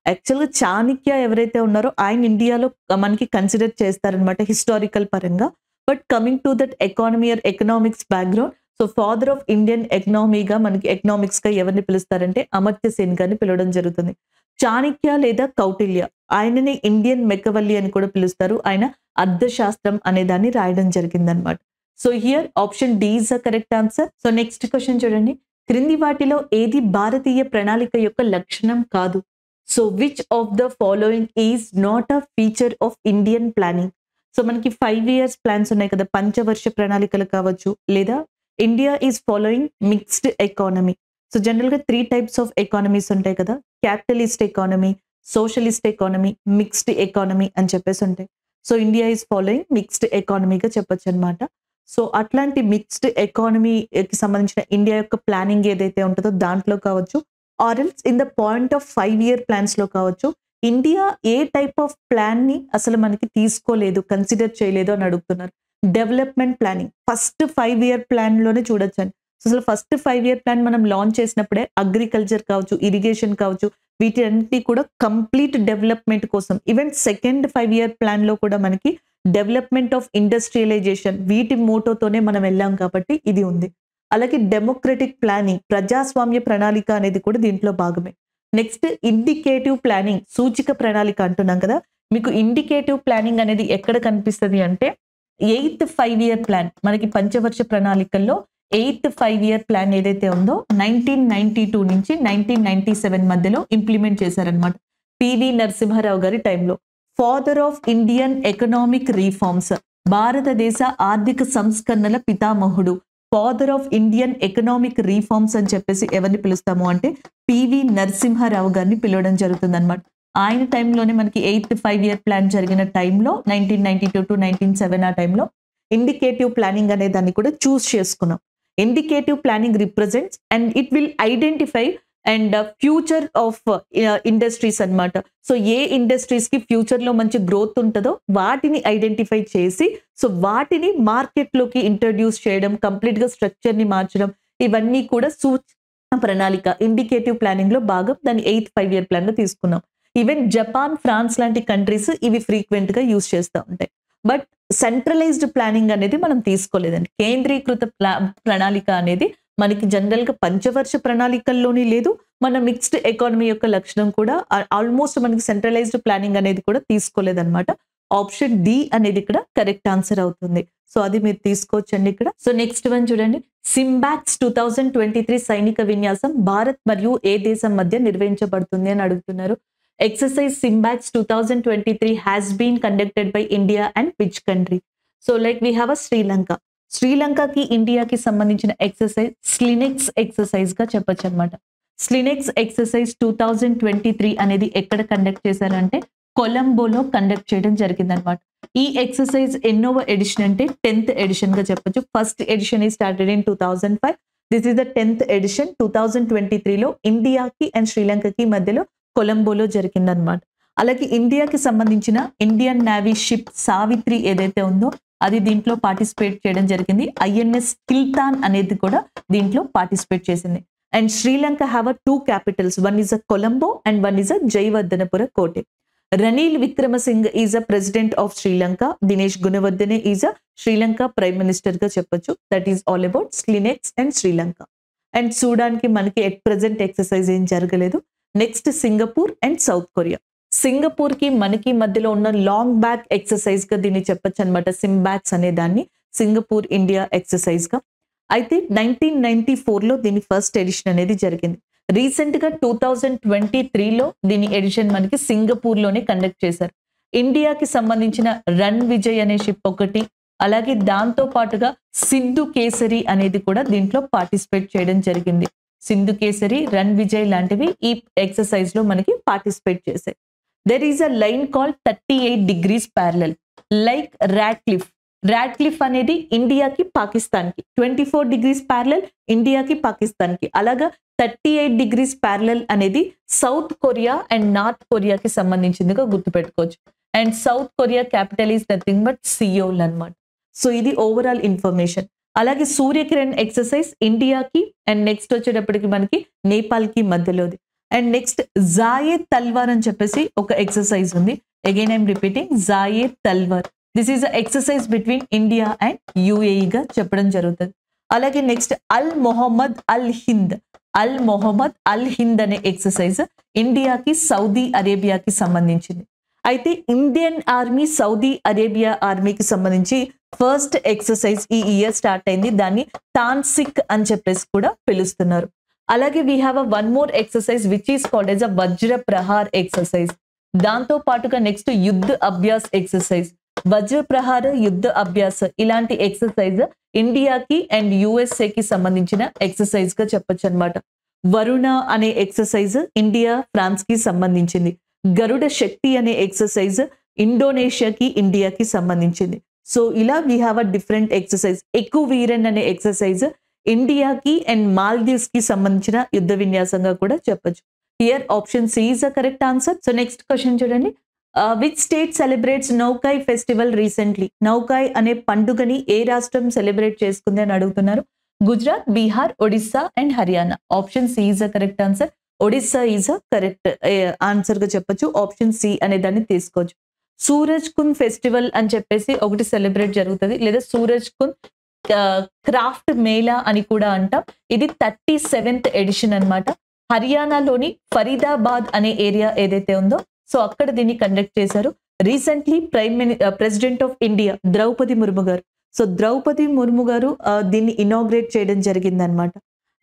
యాక్చువల్గా చాణక్య ఎవరైతే ఉన్నారో ఆయన ఇండియాలో మనకి కన్సిడర్ చేస్తారనమాట హిస్టారికల్ పరంగా. But coming to that economy or economics background, so father of Indian ఎకనామీగా మనకి ఎకనామిక్స్ గా ఎవరిని పిలుస్తారంటే అమర్త్య సేన్ గారిని పిలవడం జరుగుతుంది. చాణక్య లేదా కౌటిల్య, ఆయనని ఇండియన్ మెకవల్లి అని కూడా పిలుస్తారు. ఆయన అర్థశాస్త్రం అనే దాన్ని రాయడం జరిగింది అనమాట. So here option D is the correct answer. So next question చూడండి, క్రింది వాటిలో ఏది భారతీయ ప్రణాళిక యొక్క లక్షణం కాదు? So which of the following is not a feature of Indian planning? So మనకి 5 years ప్లాన్స్ ఉన్నాయి కదా, పంచవర్ష ప్రణాళికలు కావచ్చు, లేదా India is following mixed economy. So general గా 3 types ఆఫ్ ఎకానమీస్ ఉంటాయి కదా, capitalist economy, socialist economy, mixed economy అని చెప్పేసి ఉంటాయి. So India is following mixed ఎకానమీగా చెప్పొచ్చు అనమాట. సో అట్లాంటి మిక్స్డ్ ఎకానమీకి సంబంధించిన ఇండియా యొక్క ప్లానింగ్ ఏదైతే ఉంటుందో దాంట్లో కావచ్చు, or else in the point of 5 year plans లో కావచ్చు, ఇండియా ఏ టైప్ ఆఫ్ ప్లాన్ ని అసలు మనకి తీసుకోలేదు, కన్సిడర్ చేయలేదు అని అడుగుతున్నారు. Development planning first 5 year plan లోనే చూడొచ్చండి. సో అసలు ఫస్ట్ 5 year ప్లాన్ మనం లాంచ్ చేసినప్పుడే అగ్రికల్చర్ కావచ్చు, ఇరిగేషన్ కావచ్చు, వీటి కూడా కంప్లీట్ డెవలప్మెంట్ కోసం, ఈవెన్ సెకండ్ 5 year ప్లాన్ లో కూడా మనకి డెవలప్మెంట్ ఆఫ్ ఇండస్ట్రియలైజేషన్ వీటి మోటోతోనే మనం వెళ్ళాం కాబట్టి ఇది ఉంది. అలాగే డెమోక్రటిక్ ప్లానింగ్, ప్రజాస్వామ్య ప్రణాళిక అనేది కూడా దీంట్లో భాగమే. నెక్స్ట్ ఇండికేటివ్ ప్లానింగ్, సూచిక ప్రణాళిక అంటున్నాం కదా, మీకు ఇండికేటివ్ ప్లానింగ్ అనేది ఎక్కడ కనిపిస్తుంది అంటే 8th 5 year ప్లాన్, మనకి పంచవర్ష ప్రణాళికల్లో 8th 5 year ప్లాన్ ఏదైతే ఉందో 1992 నుంచి 1997 మధ్యలో ఇంప్లిమెంట్ చేశారనమాట. పివి నరసింహారావు గారి టైంలో. Father of Indian economic reforms, భారతదేశ ఆర్థిక సంస్కరణల పితామహుడు, father of Indian economic reforms అని చెప్పేసి ఎవరిని పిలుస్తాము అంటే పివి నరసింహారావు గారిని పిలవడం జరుగుతుంది అనమాట. ఆయన టైంలోనే మనకి 8th 5 year ప్లాన్ జరిగిన టైంలో 1992 to 1997 ఆ టైంలో ఇండికేటివ్ ప్లానింగ్ అనే దాన్ని కూడా చూస్ చేసుకున్నాం. Indicative planning represents and it will identify and future of industries అన్నమాట. సో ఏ ఇండస్ట్రీస్ కి ఫ్యూచర్ లో మంచి గ్రోత్ ఉంటుందో వాటిని ఐడెంటిఫై చేసి సో వాటిని మార్కెట్ లోకి ఇంట్రడ్యూస్ చేయడం, కంప్లీట్ గా స్ట్రక్చర్ ని మార్చడం, ఇవన్నీ కూడా సూచన ప్రణాళిక ఇండికేటివ్ ప్లానింగ్ లో భాగం. దాన్ని 8th 5 year ప్లాన్ లో తీసుకున్నాం. ఈవెన్ జపాన్, ఫ్రాన్స్ లాంటి కంట్రీస్ ఇవి ఫ్రీక్వెంట్ గా యూస్ చేస్తూ ఉంటాయి. బట్ సెంట్రలైజ్డ్ ప్లానింగ్ అనేది మనం తీసుకోలేదండి. కేంద్రీకృత ప్రణాళిక అనేది మనకి జనరల్ గా పంచవర్ష ప్రణాళికల్లోని లేదు. మన మిక్స్డ్ ఎకానమీ యొక్క లక్షణం కూడా ఆల్మోస్ట్ మనకి సెంట్రలైజ్డ్ ప్లానింగ్ అనేది కూడా తీసుకోలేదన్నమాట. ఆప్షన్ డి అనేది ఇక్కడ కరెక్ట్ ఆన్సర్ అవుతుంది. సో అది మీరు తీసుకోవచ్చండి ఇక్కడ. సో నెక్స్ట్ వన్ చూడండి, సింబాక్స్ 2023 సైనిక విన్యాసం భారత్ మరియు ఏ దేశం మధ్య నిర్వహించబడుతుంది అని అడుగుతున్నారు. Exercise Simbax 2023 has been conducted by India and which country? So like we have a Sri Lanka. శ్రీలంకకి ఇండియాకి సంబంధించిన ఎక్సర్సైజ్ స్లినెక్స్ ఎక్సర్సైజ్ గా చెప్పొచ్చు అనమాట. స్లినెక్స్ ఎక్సర్సైజ్ 2023 అనేది ఎక్కడ కండక్ట్ చేశారంటే కొలంబోలో కండక్ట్ చేయడం జరిగింది అనమాట. ఈ ఎక్సర్సైజ్ ఎన్నోవ ఎడిషన్ అంటే 10th ఎడిషన్ గా చెప్పొచ్చు. First edition is started in 2005. This is the 10th edition. 2023లో ఇండియాకి అండ్ శ్రీలంకకి మధ్యలో కొలంబోలో జరిగిందనమాట. అలాగే ఇండియాకి సంబంధించిన ఇండియన్ నేవీ షిప్ సావిత్రి ఏదైతే ఉందో అది దీంట్లో పార్టిసిపేట్ చేయడం జరిగింది. ఐఎన్ఎస్ కిల్తాన్ అనేది కూడా దీంట్లో పార్టిసిపేట్ చేసింది. And Sri Lanka have 2 capitals. One is a Colombo and one is a Jayawardenepura Kotte. Ranil Wickremesinghe is a president of Sri Lanka. Dinesh Gunawardena is a Sri Lanka prime minister గా చెప్పొచ్చు. That is all about SLINEX and Sri Lanka. And Sudan కి మనకి ఎట్ ప్రెసెంట్ ఎక్సర్సైజ్ ఏం జరగలేదు. Next Singapore and South Korea. Singapore కి మనకి మధ్యలో ఉన్న లాంగ్ బ్యాక్ ఎక్సర్సైజ్ గా దీన్ని చెప్పొచ్చు అనమాట. సింబాక్స్ అనే దాన్ని సింగపూర్ ఇండియా ఎక్సర్సైజ్ గా. అయితే 1994లో దీని ఫస్ట్ ఎడిషన్ అనేది జరిగింది. రీసెంట్ గా 2023లో దీని ఎడిషన్ మనకి సింగపూర్ లోనే కండక్ట్ చేశారు. ఇండియాకి సంబంధించిన రన్ విజయ్ అనే షిప్ ఒకటి, అలాగే దాంతో పాటుగా సింధు కేసరి అనేది కూడా దీంట్లో పార్టిసిపేట్ చేయడం జరిగింది. సింధు కేసరి, రన్ విజయ్ లాంటివి ఈ ఎక్సర్సైజ్ లో మనకి పార్టిసిపేట్ చేశాయి. There is a line called 38 degrees parallel like Radcliffe. Radcliffe అనేది ఇండియాకి పాకిస్తాన్ కి, 24 degrees parallel ఇండియాకి పాకిస్తాన్ కి. అలాగా 38 degrees parallel అనేది సౌత్ కొరియా అండ్ నార్త్ కొరియాకి సంబంధించిందిగా గుర్తుపెట్టుకోవచ్చు. And South Korea capital is nothing but Seoul అన్నమాట. సో ఇది ఓవరాల్ ఇన్ఫర్మేషన్. అలాగే సూర్యకిరణ్ ఎక్సర్సైజ్ ఇండియాకి అండ్ నెక్స్ట్ వచ్చేటప్పటికి మనకి నేపాల్ కి మధ్యలోది. అండ్ నెక్స్ట్ జాయే తల్వార్ అని చెప్పేసి ఒక ఎక్సర్సైజ్ ఉంది. Again I'm repeating, Zayed Talwar. This is exercise between India and యుఏఈగా చెప్పడం జరుగుతుంది. అలాగే next Al Mohammed Al Hind అనే ఎక్సర్సైజ్ ఇండియాకి సౌదీ అరేబియాకి సంబంధించింది. అయితే ఇండియన్ ఆర్మీ సౌదీ అరేబియా ఆర్మీకి సంబంధించి ఫస్ట్ ఎక్సర్సైజ్ ఈ ఇయర్ స్టార్ట్ అయింది. దాన్ని తాన్సిక్ అని చెప్పేసి కూడా పిలుస్తున్నారు. అలాగే we have one more exercise which is called as a Vajra Prahar exercise. దాంతో పాటుగా నెక్స్ట్ యుద్ధ అభ్యాస్ ఎక్సర్సైజ్, వజ్ర ప్రహార యుద్ధ అభ్యాస్, ఇలాంటి ఎక్సర్సైజ్ ఇండియాకి అండ్ యుఎస్ఏకి సంబంధించిన ఎక్సర్సైజ్ గా చెప్పొచ్చు అనమాట. వరుణ అనే ఎక్సర్సైజ్ ఇండియా ఫ్రాన్స్ కి సంబంధించింది. గరుడ శక్తి అనే ఎక్సర్సైజ్ ఇండోనేషియాకి ఇండియాకి సంబంధించింది. సో ఇలా we have a different exercise. Ekuverin అనే ఎక్సర్సైజ్ ఇండియాకి అండ్ మాల్దీవ్స్ కి సంబంధించిన యుద్ధ విన్యాసంగా కూడా చెప్పొచ్చు. Here option C is the correct answer. So next question చూడండి. Which state celebrates Nuakhai festival recently? Nuakhai అనే పండుగని ఏ రాష్ట్రం సెలబ్రేట్ చేసుకుంది అని అడుగుతున్నారు. Gujarat, Bihar, Odisha and Haryana. Option C is the correct answer. Odisha is a correct answer గా చెప్పొచ్చు. ఆప్షన్ సి అనే దాన్ని తీసుకోవచ్చు. సూరజ్ కుంద్ ఫెస్టివల్ అని చెప్పేసి ఒకటి సెలబ్రేట్ జరుగుతుంది, లేదా సూరజ్ కుంద్ క్రాఫ్ట్ మేళా అని కూడా అంటాం. ఇది 37th ఎడిషన్ అనమాట. హర్యానాలోని ఫరీదాబాద్ అనే ఏరియా ఏదైతే ఉందో సో అక్కడ దీన్ని కండక్ట్ చేశారు. Recently president of India Draupadi Murmu garu, so Draupadi Murmu గారు దీన్ని ఇనాగ్రేట్ చేయడం జరిగింది అనమాట.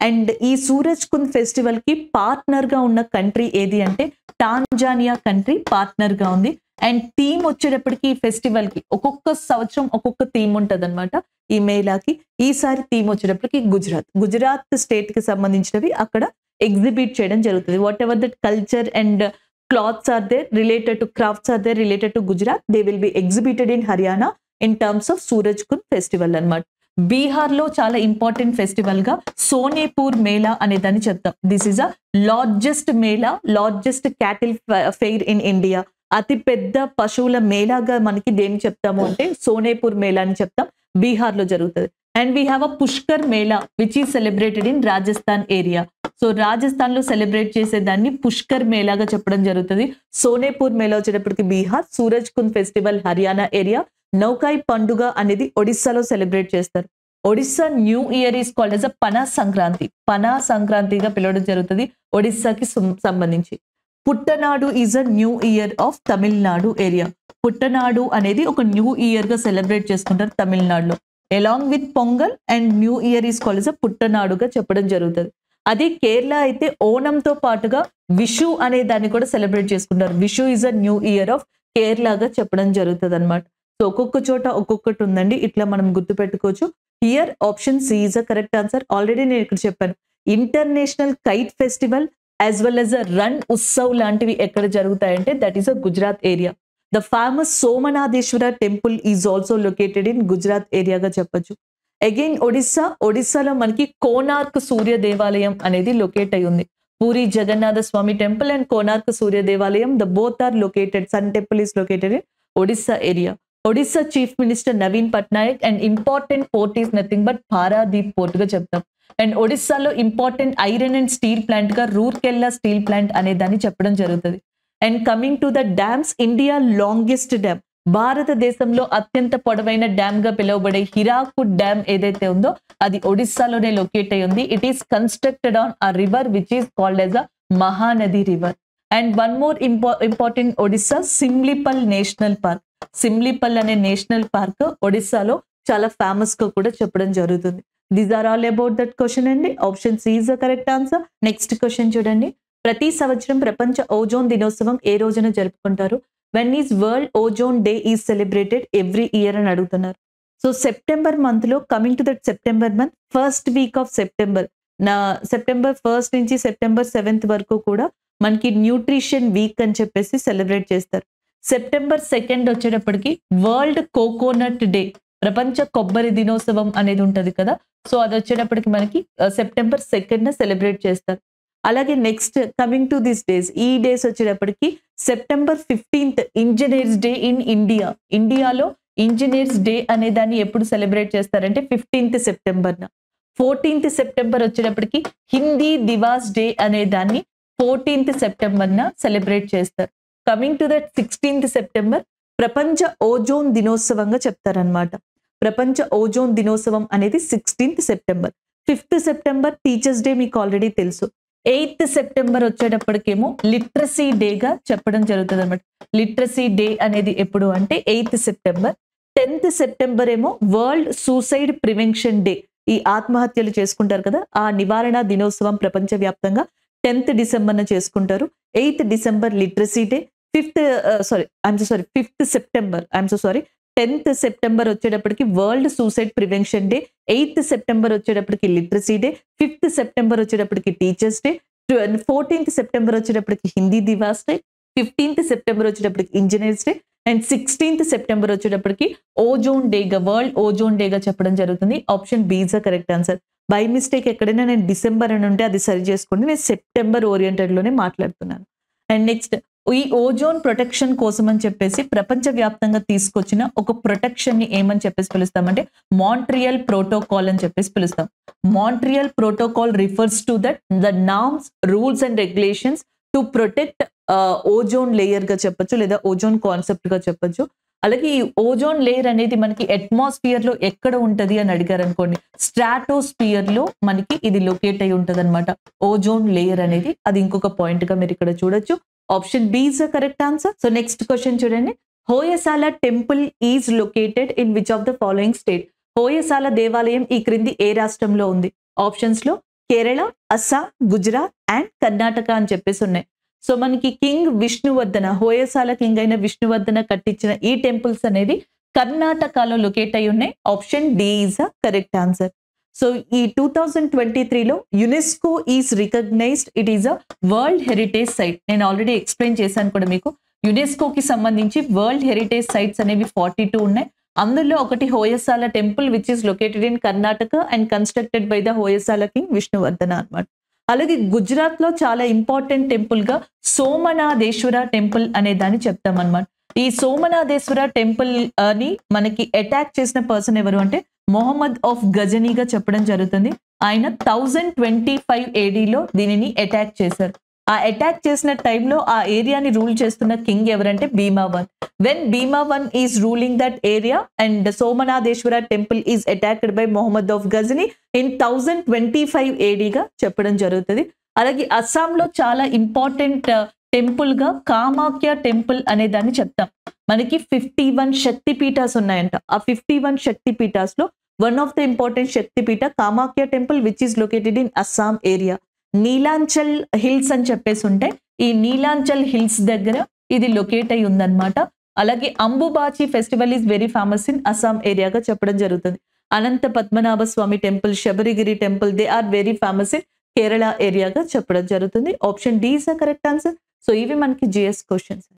అండ్ ఈ సూరజ్ కుంద్ ఫెస్టివల్ కి పార్ట్నర్ గా ఉన్న కంట్రీ ఏది అంటే టాంజానియా కంట్రీ పార్ట్నర్ గా ఉంది. అండ్ థీమ్ వచ్చేటప్పటికి ఈ ఫెస్టివల్ కి ఒక్కొక్క సంవత్సరం ఒక్కొక్క థీమ్ ఉంటది అనమాట. ఈ మేళాకి ఈసారి థీమ్ వచ్చేటప్పటికి గుజరాత్ స్టేట్ కి సంబంధించినవి అక్కడ ఎగ్జిబిట్ చేయడం జరుగుతుంది. Whatever that culture and clothes are there related to crafts are there related to Gujarat, they will be exhibited in Haryana in terms of Suraj Kund festival అనమాట. బీహార్ లో చాలా ఇంపార్టెంట్ ఫెస్టివల్ గా సోనేపూర్ మేళా అనే దాన్ని చెప్తాం. This is a largest Mela, largest cattle fair in India. అతి పెద్ద పశువుల మేళాగా మనకి దేని చెప్తాము అంటే సోనేపూర్ మేళా అని చెప్తాం. బీహార్ లో జరుగుతుంది. And we have a Pushkar Mela which is celebrated in Rajasthan area. So Rajasthan లో సెలబ్రేట్ చేసేదాన్ని పుష్కర్ మేళాగా చెప్పడం జరుగుతుంది. సోనేపూర్ మేళా వచ్చేటప్పటికి బీహార్, సూరజ్ కుంద్ ఫెస్టివల్ హర్యానా ఏరియా, నౌకాయ్ పండుగ అనేది ఒడిస్సాలో సెలబ్రేట్ చేస్తారు. Odisha new year is called as a Pana Sankranti. Pana సంక్రాంతిగా పిలవడం జరుగుతుంది ఒడిస్సాకి సంబంధించి. Puthandu is a new year of Tamil Nadu area. Puthandu అనేది ఒక న్యూ ఇయర్ గా సెలబ్రేట్ చేసుకుంటారు తమిళనాడులో. Along with Pongal and new year is called as a పుట్టనాడుగా చెప్పడం జరుగుతుంది. అదే కేరళ అయితే ఓణంతో పాటుగా విషు అనే దాన్ని కూడా సెలబ్రేట్ చేసుకుంటారు. Vishu is a new year of కేరళగా చెప్పడం జరుగుతుంది అనమాట. సో ఒక్కొక్క చోట ఒక్కొక్కటి ఉందండి, ఇట్లా మనం గుర్తుపెట్టుకోవచ్చు. Here option C is a correct answer. Already నేను ఇక్కడ చెప్పాను, international kite festival as well as a Rann Utsav లాంటివి ఎక్కడ జరుగుతాయంటే that is a Gujarat area. The famous Somanatheshwara temple is also located in Gujarat ఏరియాగా చెప్పొచ్చు. అగైన్ ఒడిస్సాలో మనకి కోనార్క్ సూర్య దేవాలయం అనేది లొకేట్ అయి ఉంది. పూరి జగన్నాథ స్వామి టెంపుల్ అండ్ కోనార్క్ సూర్య దేవాలయం, the both are located. Sun temple is located in Odisha area. Odisha chief minister Naveen Patnaik and important port is nothing but Paradip port గా చెప్తాం. అండ్ ఒడిస్సాలో important iron and steel plant గా రూర్కెల్లా స్టీల్ ప్లాంట్ అనే దాన్ని చెప్పడం జరుగుతుంది. And coming to the dams, India longest dam, భారతదేశంలో అత్యంత పొడవైన డ్యామ్ గా పిలువబడే హిరాకుడ్ డ్యామ్ ఏదైతే ఉందో అది ఒడిస్సాలోనే లొకేట్ అయి ఉంది. It is constructed on a river which is called as a Mahanadi river. And one more important Odisha Similipal national park. Similipal అనే నేషనల్ పార్క్ ఒడిస్సాలో చాలా ఫేమస్ గా కూడా చెప్పడం జరుగుతుంది. These are all about that question అండి. Option C is the correct answer. Next question చూడండి. ప్రతి సంవత్సరం ప్రపంచ ఓజోన్ దినోత్సవం ఏ రోజున జరుపుకుంటారు? When is world ozone day is celebrated every year అని అడుగుతున్నారు. సో సెప్టెంబర్ మంత్ లో, coming to that September month, first week of September, September 1st నుంచి సెప్టెంబర్ 7th వరకు కూడా మనకి న్యూట్రిషన్ వీక్ అని చెప్పేసి సెలబ్రేట్ చేస్తారు. సెప్టెంబర్ 2 వచ్చేటప్పటికి వరల్డ్ కోకోనట్ డే, ప్రపంచ కొబ్బరి దినోత్సవం అనేది ఉంటది కదా. సో అది వచ్చేటప్పటికి మనకి సెప్టెంబర్ 2 సెలబ్రేట్ చేస్తారు. అలాగే next coming to this days, ఈ డేస్ వచ్చేటప్పటికి September 15th engineers day in India. ఇండియాలో ఇంజనీర్స్ డే అనే దాన్ని ఎప్పుడు సెలబ్రేట్ చేస్తారంటే 15th సెప్టెంబర్. 14th సెప్టెంబర్ వచ్చేటప్పటికి హిందీ దివాస్ డే అనే దాన్ని 14th సెప్టెంబర్ సెలబ్రేట్ చేస్తారు. Coming to that 16th September ప్రపంచ ఓజోన్ దినోత్సవంగా చెప్తారనమాట. ప్రపంచ ఓజోన్ దినోత్సవం అనేది 16th September. 5th September teachers day మీకు ఆల్రెడీ తెలుసు. 8th సెప్టెంబర్ వచ్చేటప్పటికేమో లిటరసీ డేగా చెప్పడం జరుగుతుంది అనమాట. లిటరసీ డే అనేది ఎప్పుడు అంటే 8th సెప్టెంబర్. 10th సెప్టెంబర్ ఏమో వరల్డ్ సూసైడ్ ప్రివెన్షన్ డే. ఈ ఆత్మహత్యలు చేసుకుంటారు కదా, ఆ నివారణ దినోత్సవం ప్రపంచవ్యాప్తంగా 10th డిసెంబర్న చేసుకుంటారు. 8th December literacy day. 5th September 10th September వచ్చేటప్పటికి world suicide prevention day. 8th September వచ్చేటప్పటికి లిటరసీ డే. 5th సెప్టెంబర్ వచ్చేటప్పటికి టీచర్స్ డే. 14th సెప్టెంబర్ వచ్చేటప్పటికి Hindi Diwas day. 15th September వచ్చేటప్పటికి engineers day. And 16th September వచ్చేటప్పటికి ఓజోన్ డేగా, వరల్డ్ ఓజోన్ డేగా చెప్పడం జరుగుతుంది. Option B is the correct answer. By mistake ఎక్కడైనా నేను డిసెంబర్ అని ఉంటే అది సరి చేసుకోండి, నేను సెప్టెంబర్ ఓరియంటెడ్ లోనే మాట్లాడుతున్నాను. అండ్ నెక్స్ట్, ఈ ఓజోన్ ప్రొటెక్షన్ కోసం అని చెప్పేసి ప్రపంచవ్యాప్తంగా తీసుకొచ్చిన ఒక ప్రొటెక్షన్ ని ఏమని చెప్పేసి పిలుస్తామంటే మాంట్రియల్ ప్రోటోకాల్ అని చెప్పేసి పిలుస్తాం. Montreal protocol refers to that the norms, rules and regulations to protect ozone layer గా చెప్పొచ్చు, లేదా ఓజోన్ కాన్సెప్ట్ గా చెప్పొచ్చు. అలాగే ఈ ఓజోన్ లేయర్ అనేది మనకి అట్మాస్ఫియర్ లో ఎక్కడ ఉంటది అని అడిగారు అనుకోండి, స్ట్రాటోస్ఫియర్ లో మనకి ఇది లొకేట్ అయి ఉంటది అనమాట ఓజోన్ లేయర్ అనేది. అది ఇంకొక పాయింట్ గా మీరు ఇక్కడ చూడొచ్చు. Option B is the correct answer. So next question చూడండి. Hoysala temple is located in which of the following state? Hoysala దేవాలయం ఈ క్రింది ఏ రాష్ట్రంలో ఉంది? ఆప్షన్స్ లో కేరళ, అస్సాం, గుజరాత్ అండ్ కర్ణాటక అని చెప్పేసి ఉన్నాయి. సో మనకి కింగ్ విష్ణువర్ధన, హోయసాల కింగ్ అయిన విష్ణువర్ధన కట్టించిన ఈ టెంపుల్స్ అనేది కర్ణాటకలో లొకేట్ అయి ఉన్నాయి. Option D is the correct answer. So ఈ 2023లో UNESCO is recognized, it is a world heritage site. నేను ఆల్రెడీ ఎక్స్ప్లెయిన్ చేశాను కూడా మీకు. యునెస్కోకి సంబంధించి వరల్డ్ హెరిటేజ్ సైట్స్ అనేవి 42 ఉన్నాయి. అందులో ఒకటి Hoysala temple which is located in Karnataka and constructed by the Hoysala king Vishnuvardhana అనమాట. అలాగే గుజరాత్ లో చాలా ఇంపార్టెంట్ టెంపుల్ గా సోమనాథేశ్వర టెంపుల్ అనే దాన్ని చెప్తాం అనమాట. ఈ సోమనాథేశ్వర టెంపుల్ అని మనకి అటాక్ చేసిన పర్సన్ ఎవరు అంటే మొహమ్మద్ ఆఫ్ గజనీగా చెప్పడం జరుగుతుంది. ఆయన 1025 AD లో దీనిని అటాక్ చేశారు. ఆ అటాక్ చేసిన టైంలో ఆ ఏరియాని రూల్ చేస్తున్న కింగ్ ఎవరంటే Bhima one. When Bhima one is ruling that area and Somanatheshwara temple is attacked by Mohammed of Ghazni in 1025 AD గా చెప్పడం జరుగుతుంది. అలాగే అస్సాంలో చాలా ఇంపార్టెంట్ టెంపుల్ గా కామాఖ్య టెంపుల్ అనే దాన్ని చెప్తాం. మనకి 51 శక్తి పీఠాస్ ఉన్నాయంట. ఆ 51 శక్తి పీఠాస్ లో one of the important Shakti Peetha Kamakhya temple which is located in Assam area. Nilachal hills అని చెప్పేసి ఉంటే ఈ నీలాంచల్ హిల్స్ దగ్గర ఇది లొకేట్ అయి ఉందన్నమాట. అలాగే Ambubachi festival is very famous in Assam ఏరియాగా చెప్పడం జరుగుతుంది. Anantha Padmanabha Swami temple, Sabarigiri temple, they are very famous in Kerala ఏరియాగా చెప్పడం జరుగుతుంది. Option D is the correct answer. So ఇవి మనకి జిఎస్ క్వశ్చన్స్.